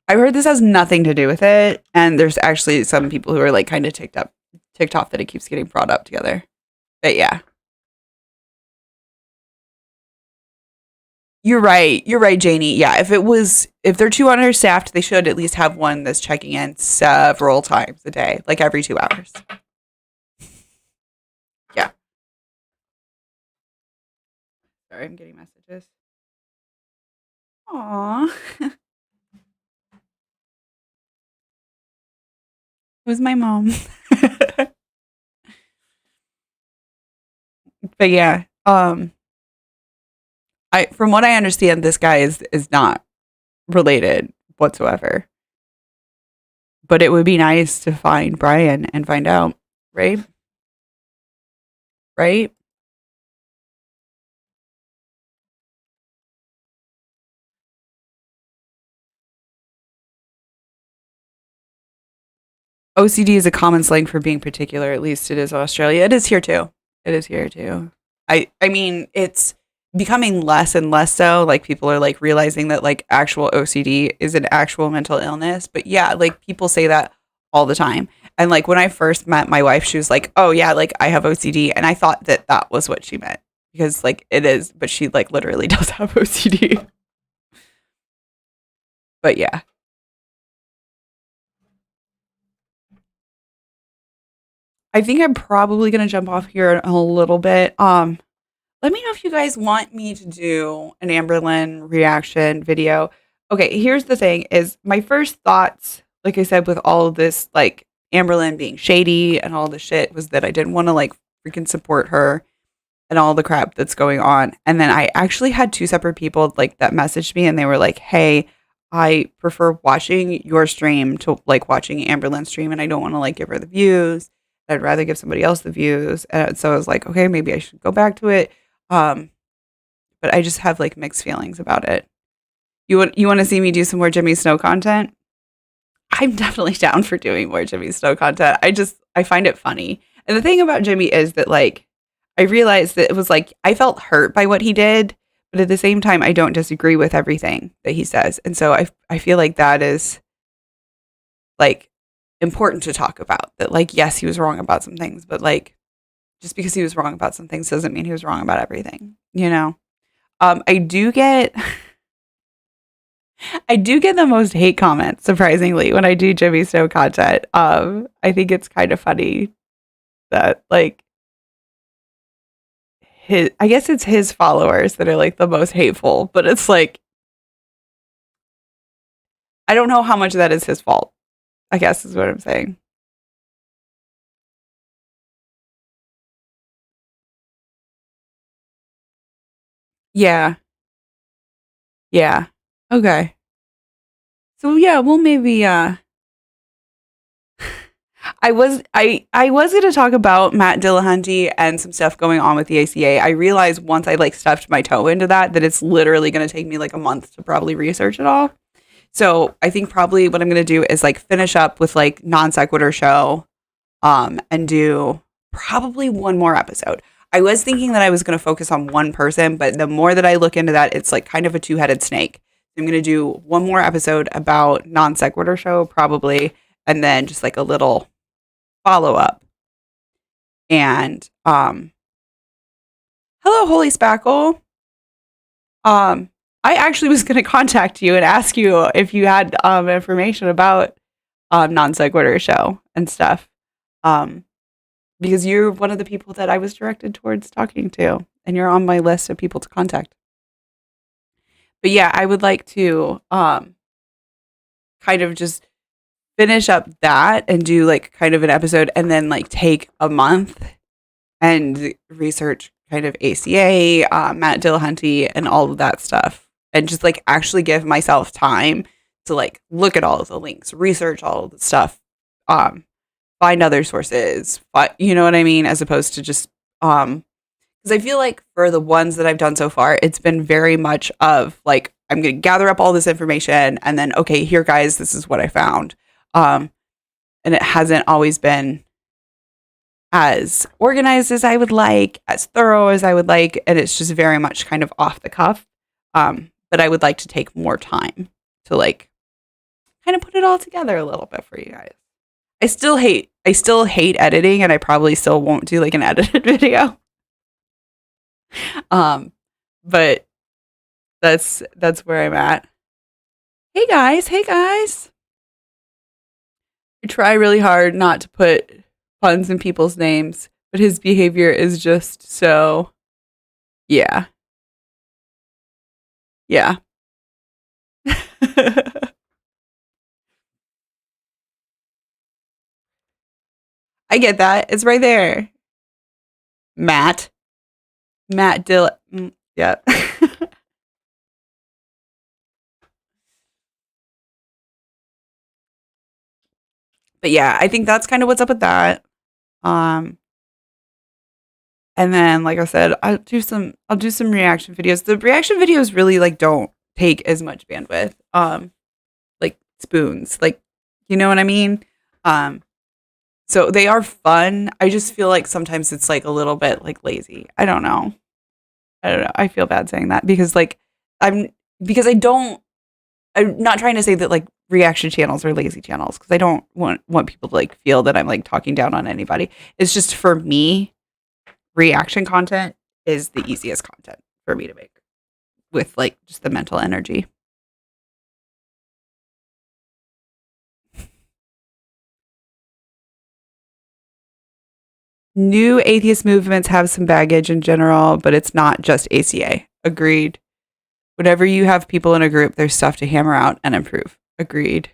Speaker 1: I heard this has nothing to do with it, and there's actually some people who are like kind of ticked off that it keeps getting brought up together. But yeah. You're right, Janie. Yeah, if they're too understaffed, they should at least have one that's checking in several times a day, like every 2 hours. Yeah. Sorry, I'm getting messages. Aw. It was my mom. But yeah, I from what I understand, this guy is not related whatsoever. But it would be nice to find Brian and find out, right? Right? OCD is a common slang for being particular. At least it is in Australia. It is here too. It is here too. I mean, it's becoming less and less so. Like people are like realizing that like actual OCD is an actual mental illness. But yeah, like people say that all the time. And like when I first met my wife, she was like, "Oh yeah, like I have OCD," and I thought that that was what she meant because like it is, but she like literally does have OCD. But yeah, I think I'm probably gonna jump off here in a little bit. Let me know if you guys want me to do an Amberlynn reaction video. Okay, here's the thing is my first thoughts, like I said, with all of this, like Amberlynn being shady and all the shit was that I didn't want to like freaking support her and all the crap that's going on. And then I actually had 2 separate people like that messaged me and they were like, hey, I prefer watching your stream to like watching Amberlynn's stream and I don't want to like give her the views. I'd rather give somebody else the views. And so I was like, okay, maybe I should go back to it. Um, but I just have like mixed feelings about it. You want to see me do some more Jimmy Snow content? I'm definitely down for doing more Jimmy Snow content. I find it funny. And the thing about Jimmy is that like I realized that it was like I felt hurt by what he did, but at the same time I don't disagree with everything that he says. And so I feel like that is like important to talk about. That like yes, he was wrong about some things, but like just because he was wrong about some things doesn't mean he was wrong about everything, you know? I do get I do get the most hate comments, surprisingly, when I do Jimmy Snow content. I think it's kind of funny that like I guess it's his followers that are like the most hateful, but it's like I don't know how much of that is his fault, I guess is what I'm saying. Yeah. Yeah. Okay. So yeah, well maybe I was going to talk about Matt Dillahunty and some stuff going on with the ACA. I realized once I like stuffed my toe into that it's literally going to take me like a month to probably research it all. So I think probably what I'm going to do is like finish up with like non sequitur show, and do probably one more episode. I was thinking that I was going to focus on one person, but the more that I look into that, it's like kind of a two-headed snake. I'm going to do one more episode about non sequitur show probably, and then just like a little follow up. And hello, Holy Spackle. I actually was going to contact you and ask you if you had information about non sequitur show and stuff, because you're one of the people that I was directed towards talking to, and you're on my list of people to contact. But yeah, I would like to kind of just finish up that and do like kind of an episode, and then like take a month and research kind of ACA, Matt Dillahunty, and all of that stuff, and just like actually give myself time to like look at all of the links, research all of the stuff, find other sources, but you know what I mean, as opposed to just because I feel like for the ones that I've done so far, it's been very much of like I'm going to gather up all this information and then okay, here guys, this is what I found, and it hasn't always been as organized as I would like, as thorough as I would like, and it's just very much kind of off the cuff. But I would like to take more time to like kind of put it all together a little bit for you guys. I still hate editing, and I probably still won't do like an edited video. But that's where I'm at. Hey guys. I try really hard not to put puns in people's names, but his behavior is just so, yeah. Yeah. I get that. It's right there. Matt Dill. Yeah. But yeah, I think that's kind of what's up with that. Um, and then like I said, I'll do some reaction videos. The reaction videos really like don't take as much bandwidth. Like spoons, like you know what I mean? So they are fun. I just feel like sometimes it's like a little bit like lazy. I don't know. I feel bad saying that because like because I'm not trying to say that like reaction channels are lazy channels, because I don't want people to like feel that I'm like talking down on anybody. It's just for me, reaction content is the easiest content for me to make with like just the mental energy. New atheist movements have some baggage in general, but it's not just ACA. Agreed. Whenever you have people in a group, there's stuff to hammer out and improve. Agreed.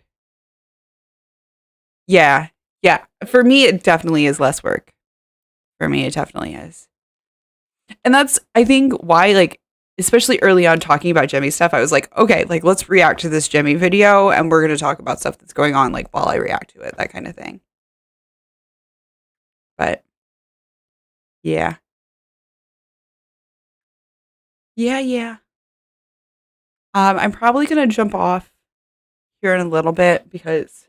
Speaker 1: Yeah. Yeah. For me, it definitely is less work. For me, it definitely is. And that's, I think, why, like, especially early on talking about Jemmy stuff, I was like, okay, like, let's react to this Jemmy video and we're going to talk about stuff that's going on, like, while I react to it, that kind of thing. But, yeah. Yeah. I'm probably going to jump off here in a little bit because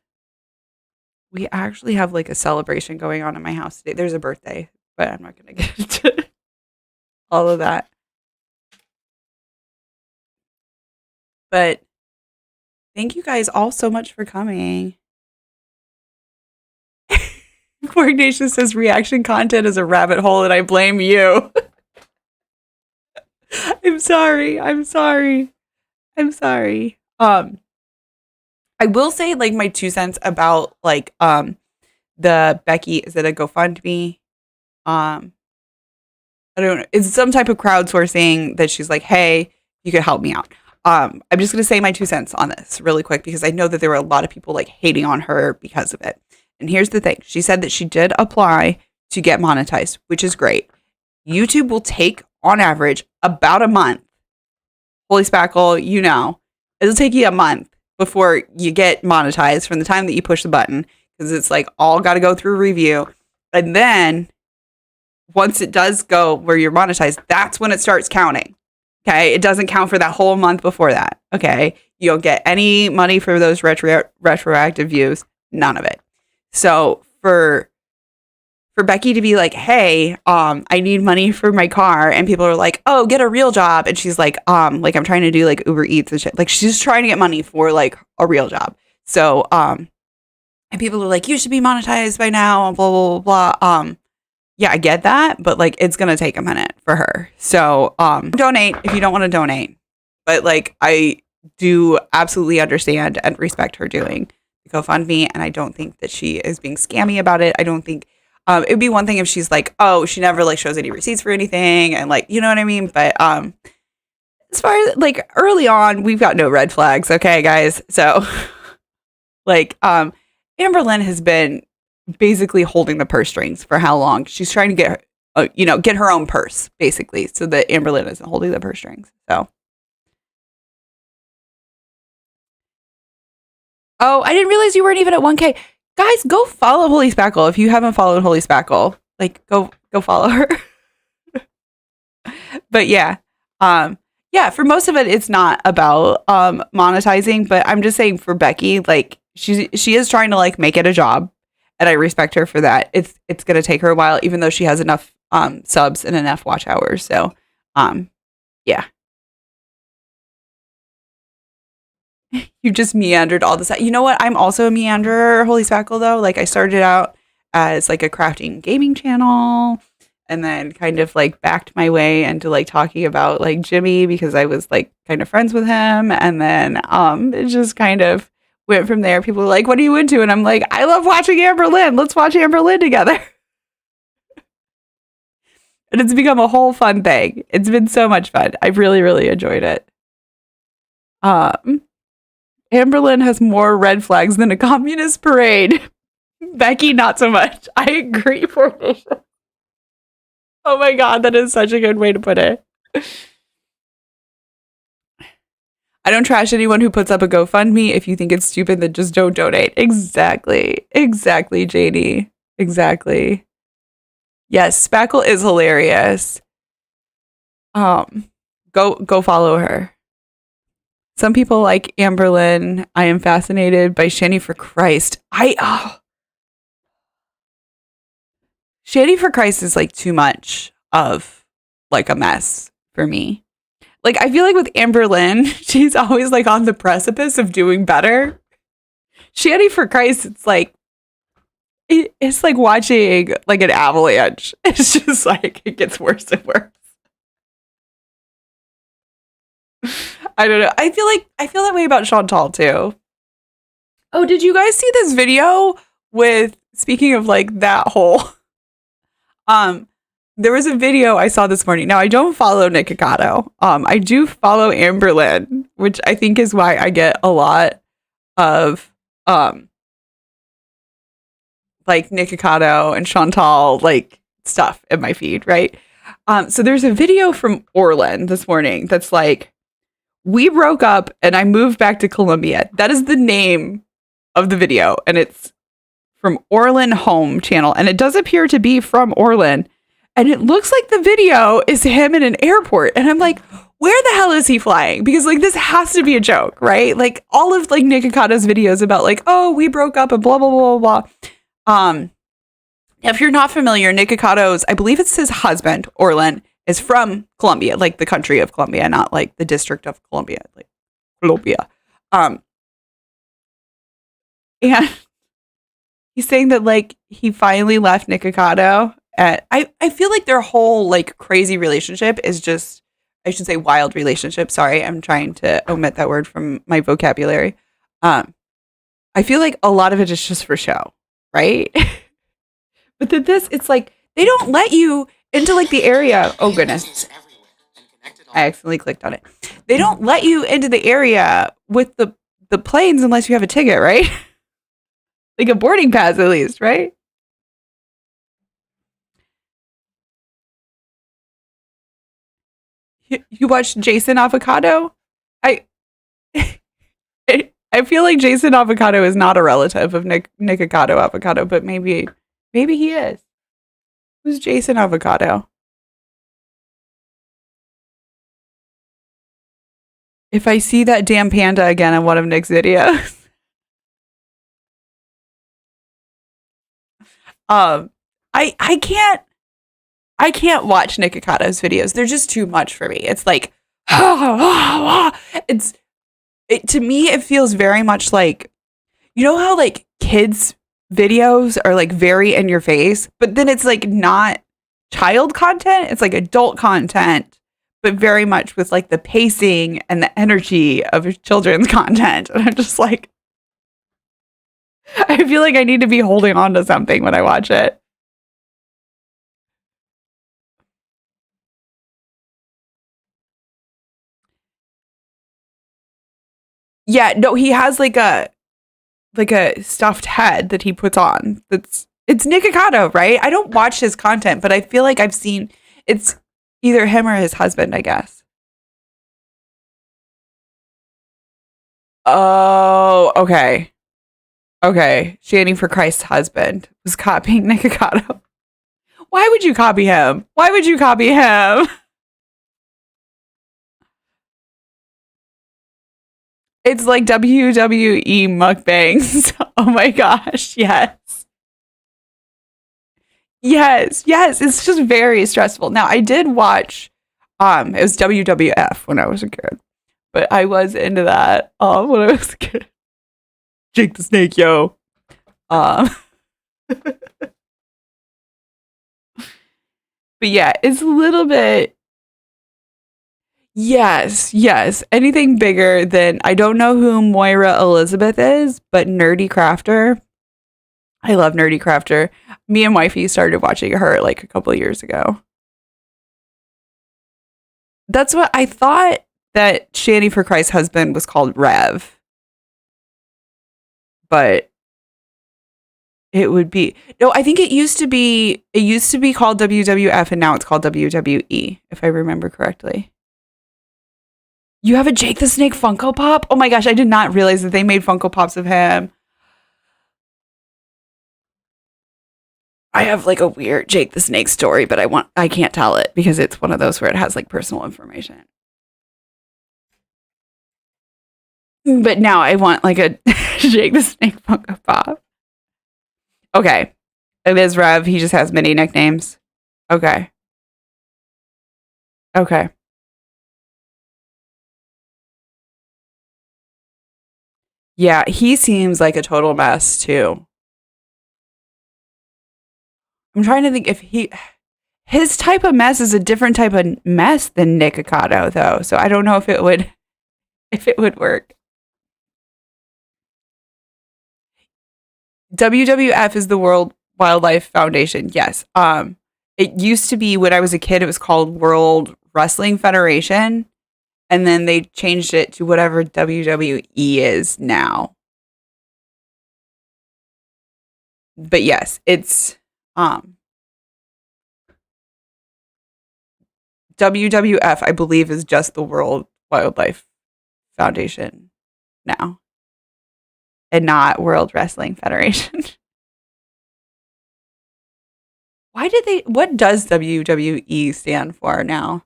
Speaker 1: we actually have like a celebration going on in my house today. There's a birthday, but I'm not going to get into all of that. But thank you guys all so much for coming. Coordination says reaction content is a rabbit hole and I blame you. I'm sorry. Um, I will say like my 2 cents about like the Becky, is it a GoFundMe? Um, I don't know. It's some type of crowdsourcing that she's like, hey, you could help me out. I'm just gonna say my 2 cents on this really quick because I know that there were a lot of people like hating on her because of it. And here's the thing. She said that she did apply to get monetized, which is great. YouTube will take on average about a month. Holy Spackle, you know, it'll take you a month before you get monetized from the time that you push the button because it's like all got to go through review. And then once it does go where you're monetized, that's when it starts counting. Okay. It doesn't count for that whole month before that. Okay. You don't get any money for those retroactive views. None of it. So for Becky to be like, hey, I need money for my car. And people are like, oh, get a real job. And she's like I'm trying to do like Uber Eats and shit. Like she's trying to get money for like a real job. So, and people are like, you should be monetized by now. Blah, blah, blah, blah. Yeah, I get that. But like, it's going to take a minute for her. So, donate if you don't want to donate. But like, I do absolutely understand and respect her doing the GoFundMe. And I don't think that she is being scammy about it. I don't think it'd be one thing if she's like, oh, she never like shows any receipts for anything. And like, you know what I mean? But as far as like early on, we've got no red flags. Okay, guys. So like Amberlynn has been basically holding the purse strings for how long? She's trying to get get her own purse basically so that Amberlynn isn't holding the purse strings. So. Oh, I didn't realize you weren't even at 1K. Guys, go follow Holy Spackle if you haven't followed Holy Spackle. Like, go follow her. But yeah, yeah. For most of it, it's not about monetizing. But I'm just saying for Becky, like she is trying to like make it a job, and I respect her for that. It's gonna take her a while, even though she has enough subs and enough watch hours. So, yeah. You just meandered all this. You know what? I'm also a meanderer, Holy Spackle, though. Like, I started out as, like, a crafting gaming channel and then kind of, like, backed my way into, like, talking about, like, Jimmy because I was, like, kind of friends with him. And then it just kind of went from there. People were like, what are you into? And I'm like, I love watching Amberlynn. Let's watch Amberlynn together. And it's become a whole fun thing. It's been so much fun. I've really, really enjoyed it. Amberlynn has more red flags than a communist parade. Becky, not so much. I agree, Formation. Oh my God, that is such a good way to put it. I don't trash anyone who puts up a GoFundMe. If you think it's stupid, then just don't donate. Exactly. Exactly, JD. Exactly. Yes, Spackle is hilarious. Go follow her. Some people like Amberlynn. I am fascinated by Shanny for Christ. Shanny for Christ is like too much of like a mess for me. Like I feel like with Amberlynn, she's always like on the precipice of doing better. Shanny for Christ, it's like watching like an avalanche. It's just like it gets worse and worse. I don't know. I feel that way about Chantal too. Oh, did you guys see this video with speaking of like that whole there was a video I saw this morning. Now I don't follow Nikocado. I do follow Amberlynn, which I think is why I get a lot of like Nikocado and Chantal like stuff in my feed, right? So there's a video from Orlin this morning that's like, we broke up and I moved back to Colombia. That is the name of the video. And it's from Orlin Home channel. And it does appear to be from Orlin. And it looks like the video is him in an airport. And I'm like, where the hell is he flying? Because like this has to be a joke, right? Like all of like Nicocado's videos about like, oh, we broke up and blah, blah, blah, blah, blah. If you're not familiar, Nicocado's, I believe it's his husband, Orlin, is from Colombia, like the country of Colombia, not like the district of Colombia, like Colombia. And he's saying that like he finally left Nikocado. And I feel like their whole like crazy relationship is just I should say wild relationship. Sorry, I'm trying to omit that word from my vocabulary. Um, I feel like a lot of it is just for show, right? But then this, it's like they don't let you into like the area. Oh goodness, I accidentally clicked on it. They don't let you into the area with the planes unless you have a ticket, right? Like a boarding pass at least, right? You watched Jason Avocado? I I feel like Jason Avocado is not a relative of Nick Avocado, but maybe he is. Who's Jason Avocado? If I see that damn panda again in one of Nick's videos, um, I can't watch Nick videos. They're just too much for me. It's like it's to me it feels very much like, you know how like kids videos are like very in your face, but then it's like not child content, it's like adult content, but very much with like the pacing and the energy of children's content. And I'm just like, I feel like I need to be holding on to something when I watch it. Yeah, no, he has like a stuffed head that he puts on. It's Nick, right? I don't watch his content, but I feel like I've seen it's either him or his husband, I guess. Oh, okay. Okay. Shanny for Christ's husband was copying Nick. Why would you copy him? Why would you copy him? It's like WWE mukbangs. Oh my gosh. Yes. Yes. Yes. It's just very stressful. Now, I did watch, it was WWF when I was a kid, but I was into that when I was a kid. Jake the Snake, yo. Um, but yeah, it's a little bit. Yes, yes. Anything bigger than, I don't know who Moira Elizabeth is, but Nerdy Crafter. I love Nerdy Crafter. Me and wifey started watching her like a couple of years ago. That's what I thought, that Shanny for Christ's husband was called Rev, but it would be, no, I think it used to be called WWF and now it's called WWE, if I remember correctly. You have a Jake the Snake Funko Pop? Oh my gosh, I did not realize that they made Funko Pops of him. I have like a weird Jake the Snake story, but I can't tell it because it's one of those where it has like personal information. But now I want like a Jake the Snake Funko Pop. Okay. It is Rev. He just has many nicknames. Okay. Okay. Yeah, he seems like a total mess too. I'm trying to think if his type of mess is a different type of mess than Nick Ocado though. So I don't know if it would work. WWF is the World Wildlife Foundation. Yes. It used to be, when I was a kid, it was called World Wrestling Federation, and then they changed it to whatever WWE is now. But yes, it's WWF, I believe, is just the World Wildlife Foundation now, and not World Wrestling Federation. What does WWE stand for now?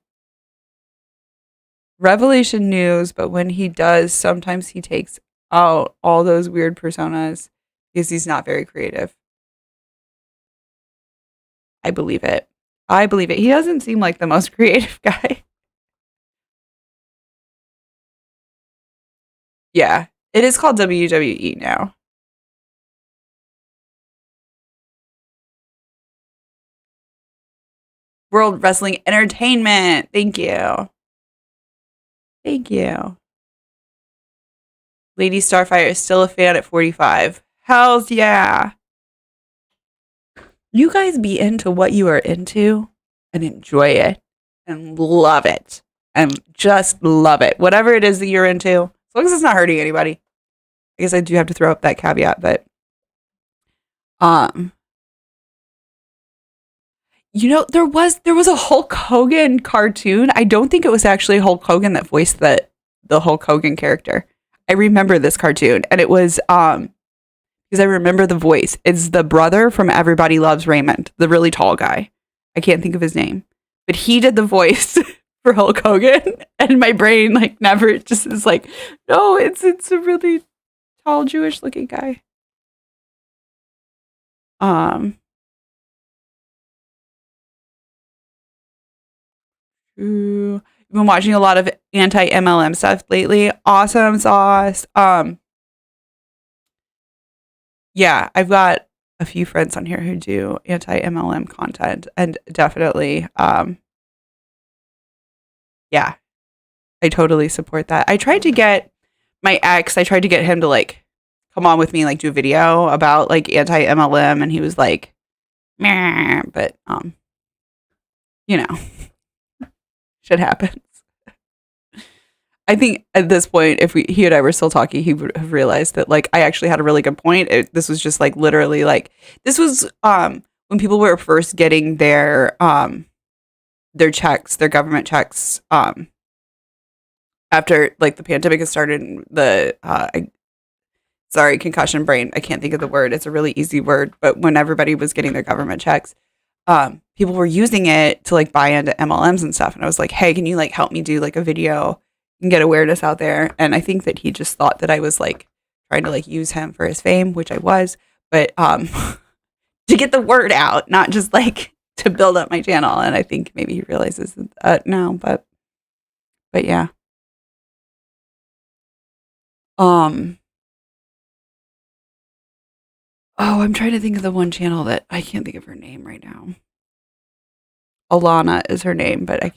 Speaker 1: Revelation News, but when he does, sometimes he takes out all those weird personas because he's not very creative. I believe it. I believe it. He doesn't seem like the most creative guy. Yeah, it is called WWE now. World Wrestling Entertainment. Thank you. Thank you. Lady Starfire is still a fan at 45. Hells yeah. You guys be into what you are into and enjoy it and love it and just love it. Whatever it is that you're into, as long as it's not hurting anybody. I guess I do have to throw up that caveat, but there was a Hulk Hogan cartoon. I don't think it was actually Hulk Hogan that voiced the Hulk Hogan character. I remember this cartoon, and it was because I remember the voice. It's the brother from Everybody Loves Raymond, the really tall guy. I can't think of his name, but he did the voice for Hulk Hogan, and my brain like never just is like, no, it's a really tall Jewish looking guy. Ooh, I've been watching a lot of anti-MLM stuff lately. Awesome sauce. Yeah, I've got a few friends on here who do anti-MLM content, and definitely, yeah, I totally support that. I tried to get him to like come on with me, like do a video about like anti-MLM, and he was like, meh, but you know, shit happens. I think at this point, if he and I were still talking, he would have realized that like I actually had a really good point. This was just like literally like this was when people were first getting their checks, their government checks, after like the pandemic had started. And sorry, concussion brain. I can't think of the word. It's a really easy word, but when everybody was getting their government checks, people were using it to like buy into MLMs and stuff. And I was like, hey, can you like help me do like a video and get awareness out there? And I think that he just thought that I was like trying to like use him for his fame, which I was, but to get the word out, not just like to build up my channel. And I think maybe he realizes now, but yeah. Oh, I'm trying to think of the one channel that I can't think of her name right now. Alana is her name, but I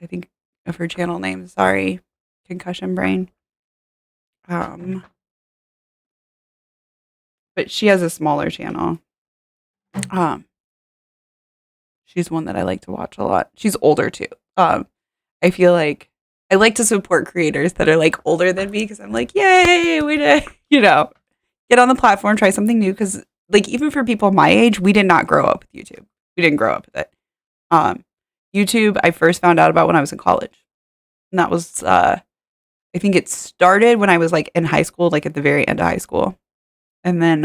Speaker 1: think of her channel name. Sorry. Concussion brain. But she has a smaller channel. She's one that I like to watch a lot. She's older too. I feel like I like to support creators that are like older than me because I'm like, yay, we did, get on the platform, try something new. Because like even for people my age, we did not grow up with YouTube. We didn't grow up with it. YouTube, I first found out about when I was in college, and that was I think it started when I was like in high school, like at the very end of high school, and then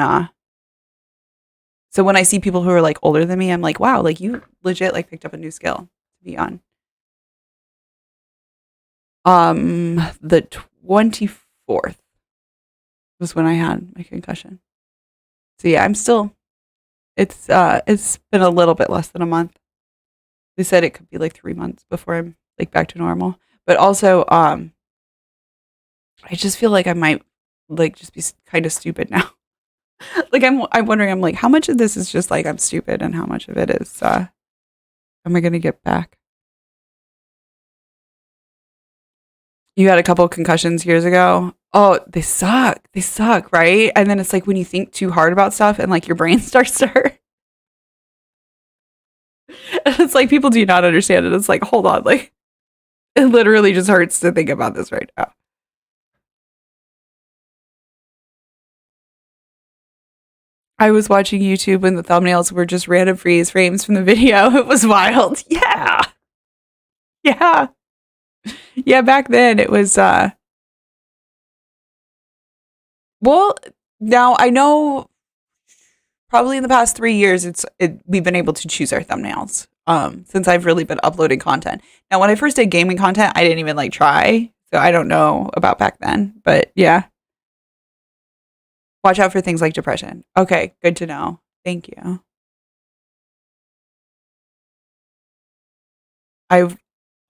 Speaker 1: so when I see people who are like older than me, I'm like, wow, like you legit like picked up a new skill to be on. The 24th was when I had my concussion. So yeah, I'm still. It's been a little bit less than a month. They said it could be like 3 months before I'm like back to normal. But also, I just feel like I might like just be kind of stupid now. Like I'm wondering, I'm like, how much of this is just like I'm stupid, and how much of it is am I gonna get back? You had a couple of concussions years ago. Oh, they suck. They suck, right? And then it's like when you think too hard about stuff and like your brain starts to hurt. And it's like people do not understand it. It's like, hold on, like it literally just hurts to think about this right now. I was watching YouTube when the thumbnails were just random freeze frames from the video. It was wild. Yeah. Yeah. Yeah, back then it was well, now I know probably in the past 3 years we've been able to choose our thumbnails. Since I've really been uploading content. Now when I first did gaming content, I didn't even like try. So I don't know about back then, but yeah. Watch out for things like depression. Okay, good to know. Thank you. I've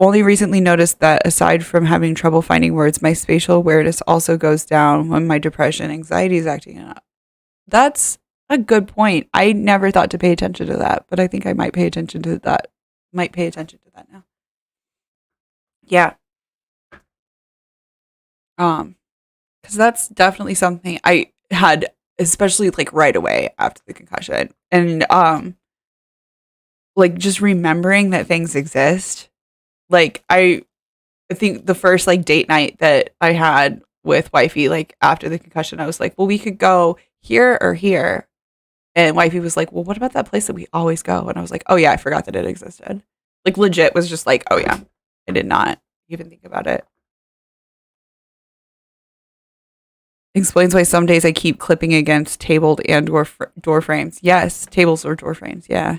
Speaker 1: only recently noticed that aside from having trouble finding words, my spatial awareness also goes down when my depression, anxiety is acting up. That's a good point. I never thought to pay attention to that, but I think I might pay attention to that. Might pay attention to that now. Yeah. Because that's definitely something I had, especially like right away after the concussion. And like just remembering that things exist. Like I think the first like date night that I had with wifey, like after the concussion, I was like, well, we could go here or here. And wifey was like, well, what about that place that we always go? And I was like, oh yeah, I forgot that it existed. Like legit was just like, oh yeah, I did not even think about it. Explains why some days I keep clipping against tabled and door frames. Yes, tables or door frames. Yeah.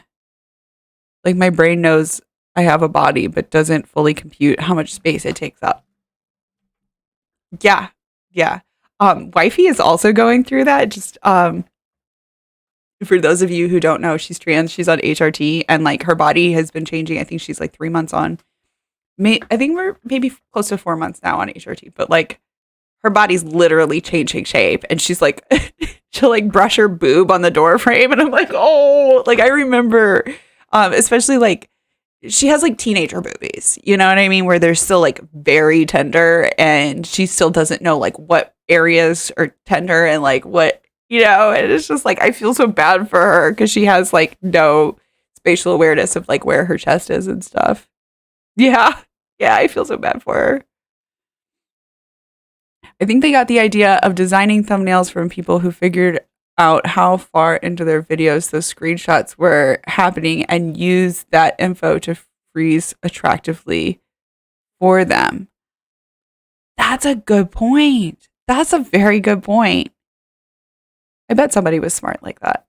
Speaker 1: Like my brain knows I have a body, but doesn't fully compute how much space it takes up. Yeah. Yeah. Wifey is also going through that. Just for those of you who don't know, she's trans. She's on HRT, and like her body has been changing. I think she's like 3 months on. I think we're maybe close to 4 months now on HRT, but like her body's literally changing shape, and she's like, she'll like brush her boob on the door frame, and I'm like, oh, like I remember, especially like she has like teenager boobies, you know what I mean, where they're still like very tender, and she still doesn't know like what areas are tender and like what, you know, and it's just like I feel so bad for her because she has like no spatial awareness of like where her chest is and stuff. Yeah, yeah, I feel so bad for her. I think they got the idea of designing thumbnails from people who figured out how far into their videos those screenshots were happening and used that info to freeze attractively for them. That's a good point. That's a very good point. I bet somebody was smart like that.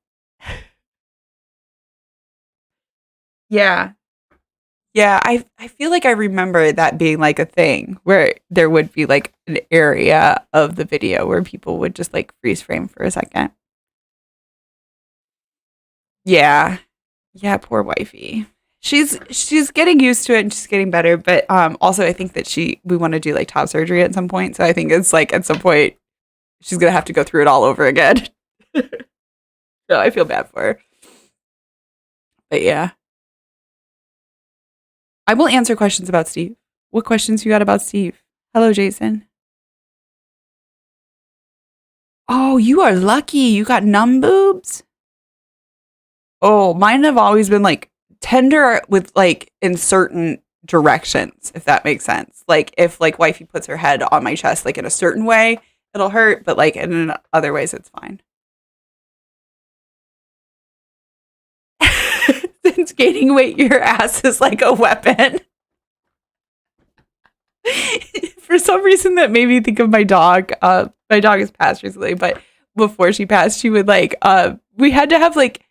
Speaker 1: Yeah. Yeah, I feel like I remember that being like a thing where there would be like an area of the video where people would just like freeze frame for a second. Yeah. Yeah, poor wifey. She's getting used to it and she's getting better, but also I think that we want to do like top surgery at some point. So I think it's like at some point she's gonna have to go through it all over again. So I feel bad for her. But yeah. I will answer questions about Steve. What questions you got about Steve? Hello, Jason. Oh, you are lucky. You got numb boobs? Oh, mine have always been like tender with like in certain directions, if that makes sense. Like if like wifey puts her head on my chest like in a certain way, it'll hurt, but like in other ways it's fine. Since gaining weight, your ass is like a weapon. For some reason that made me think of my dog. My dog has passed recently, but before she passed, she would like we had to have like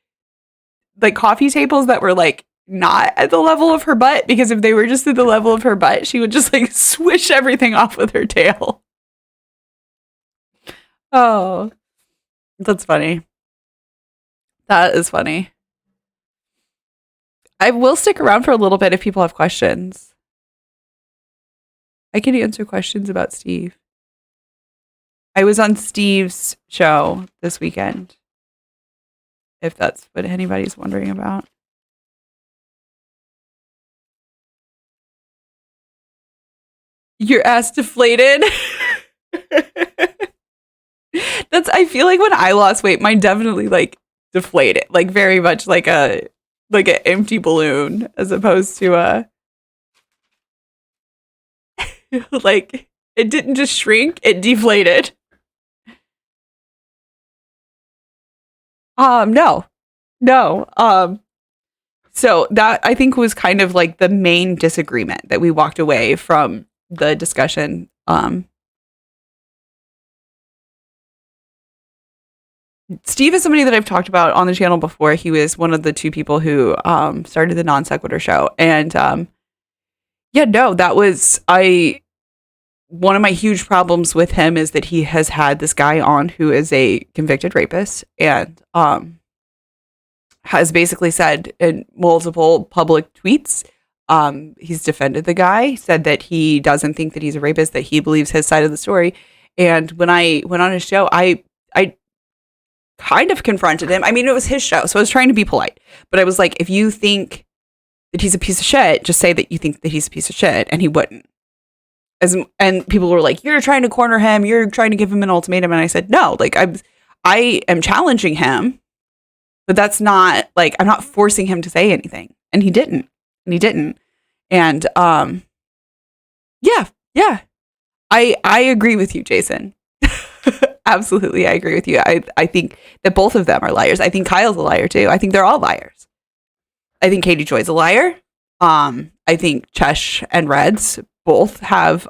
Speaker 1: coffee tables that were like not at the level of her butt, because if they were just at the level of her butt, she would just like swish everything off with her tail. Oh, that's funny. That is funny. I will stick around for a little bit if people have questions. I can answer questions about Steve. I was on Steve's show this weekend, if that's what anybody's wondering about. Your ass deflated? I feel like when I lost weight, mine definitely like deflated, like very much like an empty balloon as opposed to like it didn't just shrink, it deflated. No. No. So that I think was kind of like the main disagreement that we walked away from the discussion. Steve is somebody that I've talked about on the channel before. He was one of the two people who started the Non Sequitur show. And yeah, no, that was one of my huge problems with him is that he has had this guy on who is a convicted rapist and has basically said in multiple public tweets, he's defended the guy, said that he doesn't think that he's a rapist, that he believes his side of the story. And when I went on his show, I kind of confronted him. I mean, it was his show, so I was trying to be polite. But I was like, if you think that he's a piece of shit, just say that you think that he's a piece of shit, and he wouldn't. And people were like, you're trying to corner him. You're trying to give him an ultimatum. And I said, no, like I am challenging him, but that's not like, I'm not forcing him to say anything. And he didn't. And, yeah. I agree with you, Jason. Absolutely. I agree with you. I think that both of them are liars. I think Kyle's a liar too. I think they're all liars. I think Katie Joy's a liar. I think Chesh and Reds both have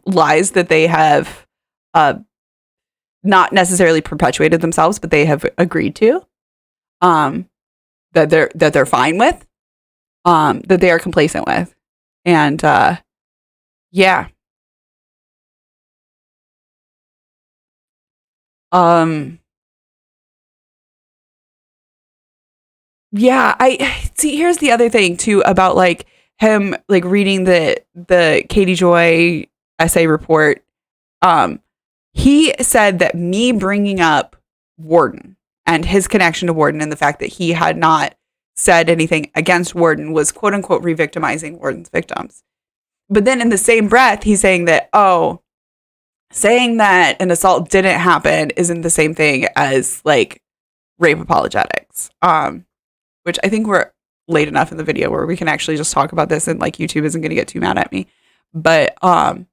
Speaker 1: lies that they have not necessarily perpetuated themselves, but they have agreed to, that they're fine with, that they are complacent with. And yeah. Yeah, I see. Here's the other thing too about like him like reading the Katie Joy essay report. He said that me bringing up Warden and his connection to Warden and the fact that he had not said anything against Warden was quote unquote re-victimizing Warden's victims. But then in the same breath, he's saying that, saying that an assault didn't happen isn't the same thing as like rape apologetics. Which I think we're late enough in the video where we can actually just talk about this and like YouTube isn't going to get too mad at me. But I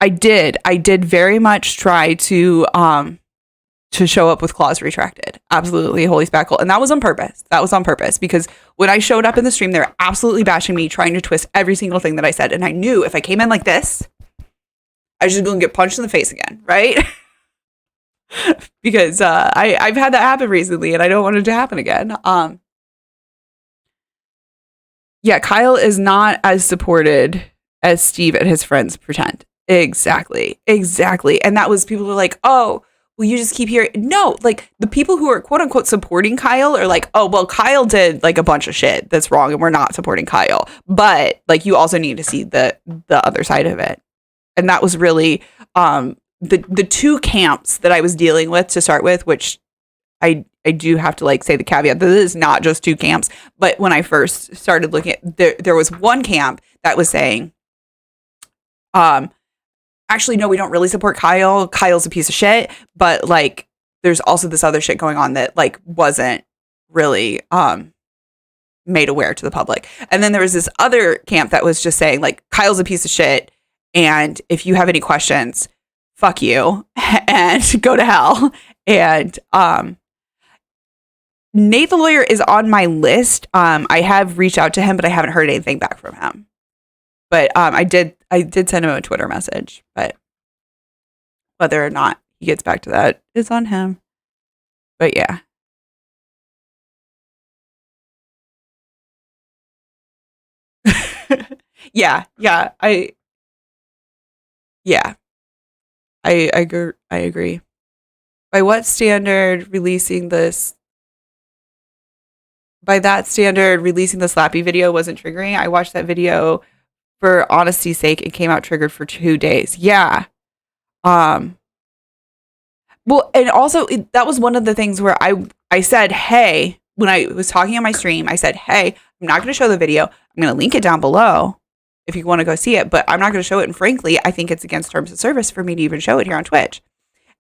Speaker 1: did very much try to show up with claws retracted. Absolutely, holy spackle. And that was on purpose. Because when I showed up in the stream, they were absolutely bashing me, trying to twist every single thing that I said. And I knew if I came in like this, I was just going to get punched in the face again, right? Because I've had that happen recently and I don't want it to happen again. Yeah, Kyle is not as supported as Steve and his friends pretend. Exactly. And that was, people were like, oh, well, you just keep hearing. No, like the people who are quote unquote supporting Kyle are like, oh, well, Kyle did like a bunch of shit that's wrong and we're not supporting Kyle. But like, you also need to see the other side of it. And that was really the two camps that I was dealing with to start with, which I do have to like say the caveat that this is not just two camps. But when I first started looking at, there was one camp that was saying, actually, no, we don't really support Kyle. Kyle's a piece of shit. But like, there's also this other shit going on that like wasn't really made aware to the public. And then there was this other camp that was just saying like, Kyle's a piece of shit. And if you have any questions, fuck you and go to hell. And Nate the lawyer is on my list. I have reached out to him, but I haven't heard anything back from him. But I did send him a Twitter message, but whether or not he gets back to that is on him. But yeah. Yeah. I agree. By what standard releasing this? By that standard, releasing the Slappy video wasn't triggering. I watched that video for honesty's sake. It came out triggered for 2 days. Yeah. Well, and also that was one of the things where I said, hey, when I was talking on my stream, I said, hey, I'm not going to show the video. I'm going to link it down below if you want to go see it, but I'm not going to show it. And frankly, I think it's against terms of service for me to even show it here on Twitch.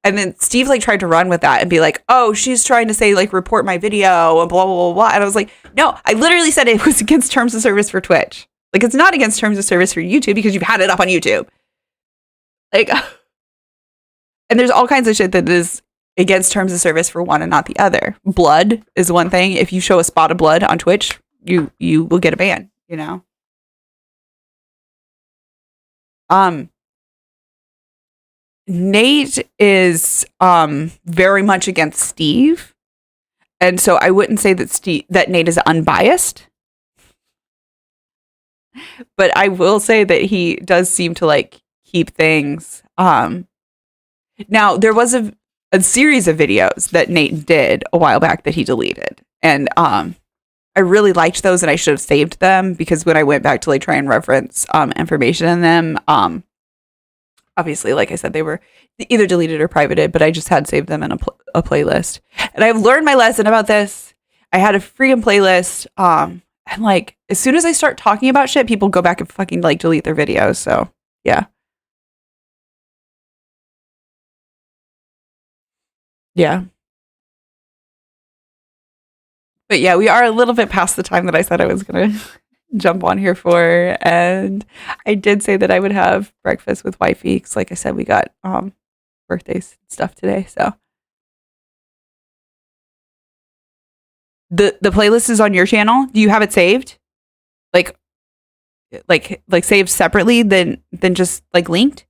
Speaker 1: And then Steve like tried to run with that and be like, oh, she's trying to say like report my video and blah, blah, blah, blah. And I was like, no, I literally said it was against terms of service for Twitch. Like it's not against terms of service for YouTube because you've had it up on YouTube. Like, and there's all kinds of shit that is against terms of service for one and not the other. Blood is one thing. If you show a spot of blood on Twitch, you will get a ban, you know? Nate is very much against Steve. And so I wouldn't say that Nate is unbiased. But I will say that he does seem to like keep things. Now there was a series of videos that Nate did a while back that he deleted. And I really liked those and I should have saved them because when I went back to like try and reference information in them, obviously, like I said, they were either deleted or privated, but I just had saved them in a playlist. And I've learned my lesson about this. I had a freaking playlist And like, as soon as I start talking about shit, people go back and fucking like delete their videos. So yeah. Yeah. But yeah, we are a little bit past the time that I said I was going to jump on here for. And I did say that I would have breakfast with wifey. Cause like I said, we got birthdays and stuff today. So the playlist is on your channel. Do you have it saved? Like saved separately than just like linked?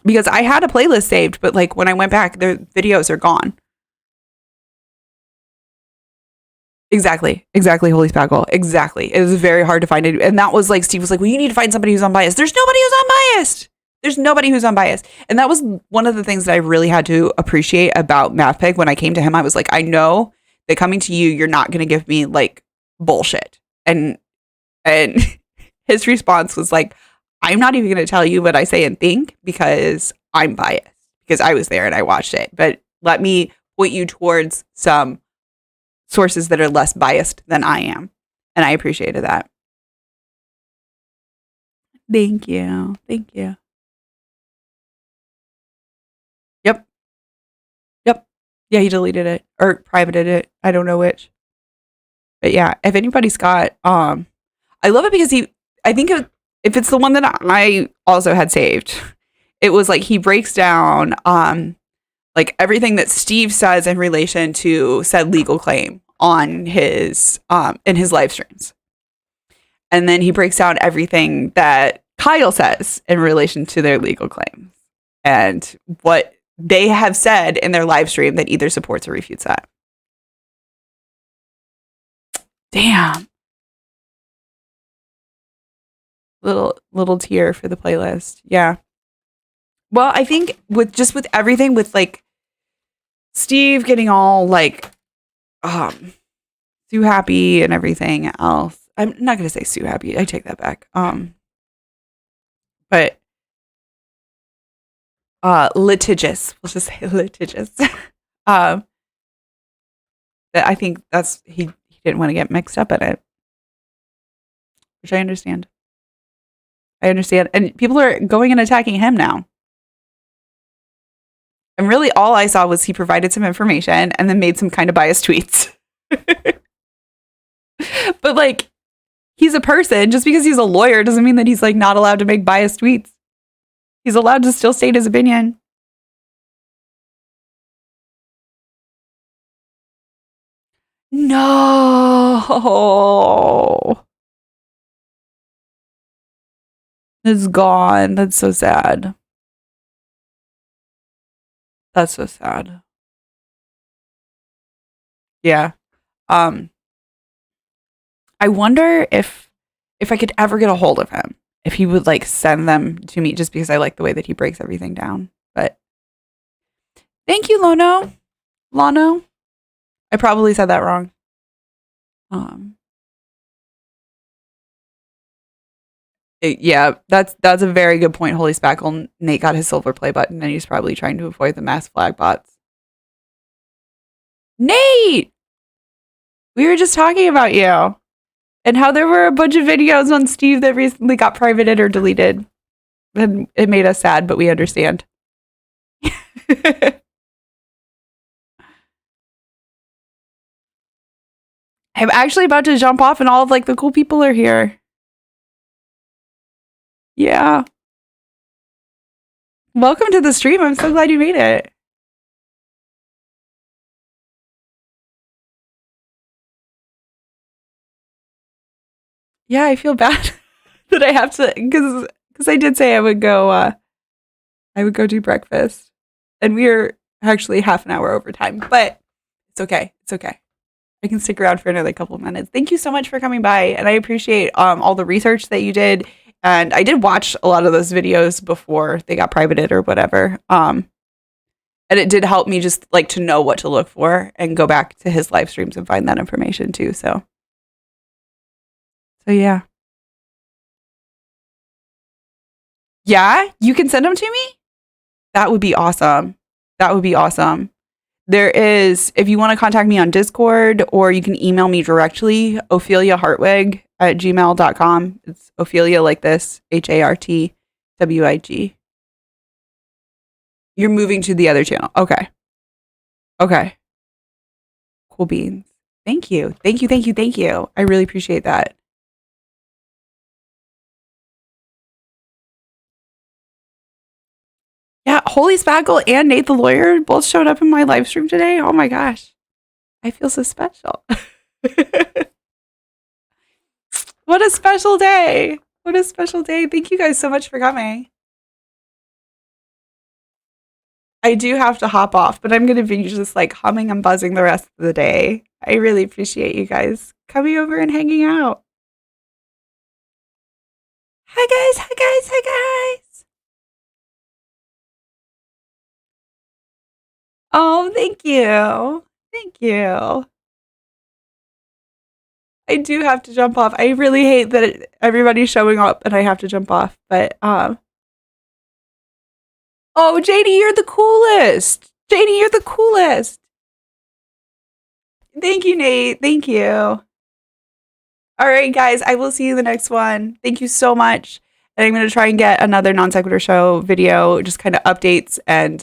Speaker 1: Because I had a playlist saved, but like when I went back, the videos are gone. Exactly, holy spackle. Exactly. It was very hard to find it. And that was like, Steve was like, well, you need to find somebody who's unbiased. There's nobody who's unbiased. There's nobody who's unbiased. And that was one of the things that I really had to appreciate about MathPig. When I came to him, I was like, I know that coming to you, you're not going to give me like bullshit. And his response was like, I'm not even going to tell you what I say and think because I'm biased because I was there and I watched it. But let me point you towards some sources that are less biased than I am. And I appreciated that. Thank you. Thank you. Yep. Yeah, he deleted it or privated it. I don't know which. But yeah, if anybody's got I love it because I think if it's the one that I also had saved, it was like he breaks down like everything that Steve says in relation to said legal claim on his in his live streams. And then he breaks down everything that Kyle says in relation to their legal claims and what they have said in their live stream that either supports or refutes that. Damn. Little tear for the playlist. Yeah. Well, I think with everything with like Steve getting all like Sue happy and everything else. I'm not gonna say Sue happy. I take that back. But litigious. We'll just say litigious. That I think that's he didn't want to get mixed up in it. Which I understand. And people are going and attacking him now. And really all I saw was he provided some information and then made some kind of biased tweets. But like, he's a person. Just because he's a lawyer doesn't mean that he's like not allowed to make biased tweets. He's allowed to still state his opinion. No. It's gone. That's so sad. That's so sad. Yeah. I wonder if I could ever get a hold of him, if he would like send them to me just because I like the way that he breaks everything down. But thank you, Lano. I probably said that wrong. Yeah, that's a very good point. Holy spackle. Nate got his silver play button and he's probably trying to avoid the mass flag bots. Nate! We were just talking about you and how there were a bunch of videos on Steve that recently got privated or deleted. And it made us sad, but we understand. I'm actually about to jump off and all of like the cool people are here. Yeah. Welcome to the stream. I'm so glad you made it. Yeah, I feel bad that I have to because I did say I would go do breakfast. And we're actually half an hour over time, but it's okay. It's okay. I can stick around for another couple of minutes. Thank you so much for coming by. And I appreciate all the research that you did. And I did watch a lot of those videos before they got privated or whatever. And it did help me just like to know what to look for and go back to his live streams and find that information too. So yeah. Yeah, you can send them to me? That would be awesome. There is, if you want to contact me on Discord, or you can email me directly, opheliahartwig@gmail.com. It's Ophelia like this, HARTWIG. You're moving to the other channel. Okay. Okay. Cool beans. Thank you. Thank you. Thank you. Thank you. I really appreciate that. Yeah, Holy Spackle and Nate the Lawyer both showed up in my live stream today. Oh my gosh. I feel so special. What a special day. What a special day. Thank you guys so much for coming. I do have to hop off, but I'm going to be just like humming and buzzing the rest of the day. I really appreciate you guys coming over and hanging out. Hi guys, hi guys, hi guys. Oh, thank you. Thank you. I do have to jump off. I really hate that everybody's showing up and I have to jump off, but oh, JD, you're the coolest. JD, you're the coolest. Thank you, Nate. Thank you. All right, guys, I will see you in the next one. Thank you so much. And I'm going to try and get another Non Sequitur Show video, just kind of updates. And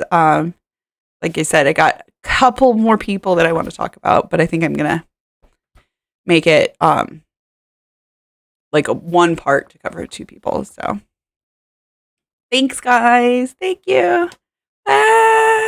Speaker 1: like I said, I got a couple more people that I want to talk about, but I think I'm going to make it like a one part to cover two people. So thanks, guys. Thank you. Bye.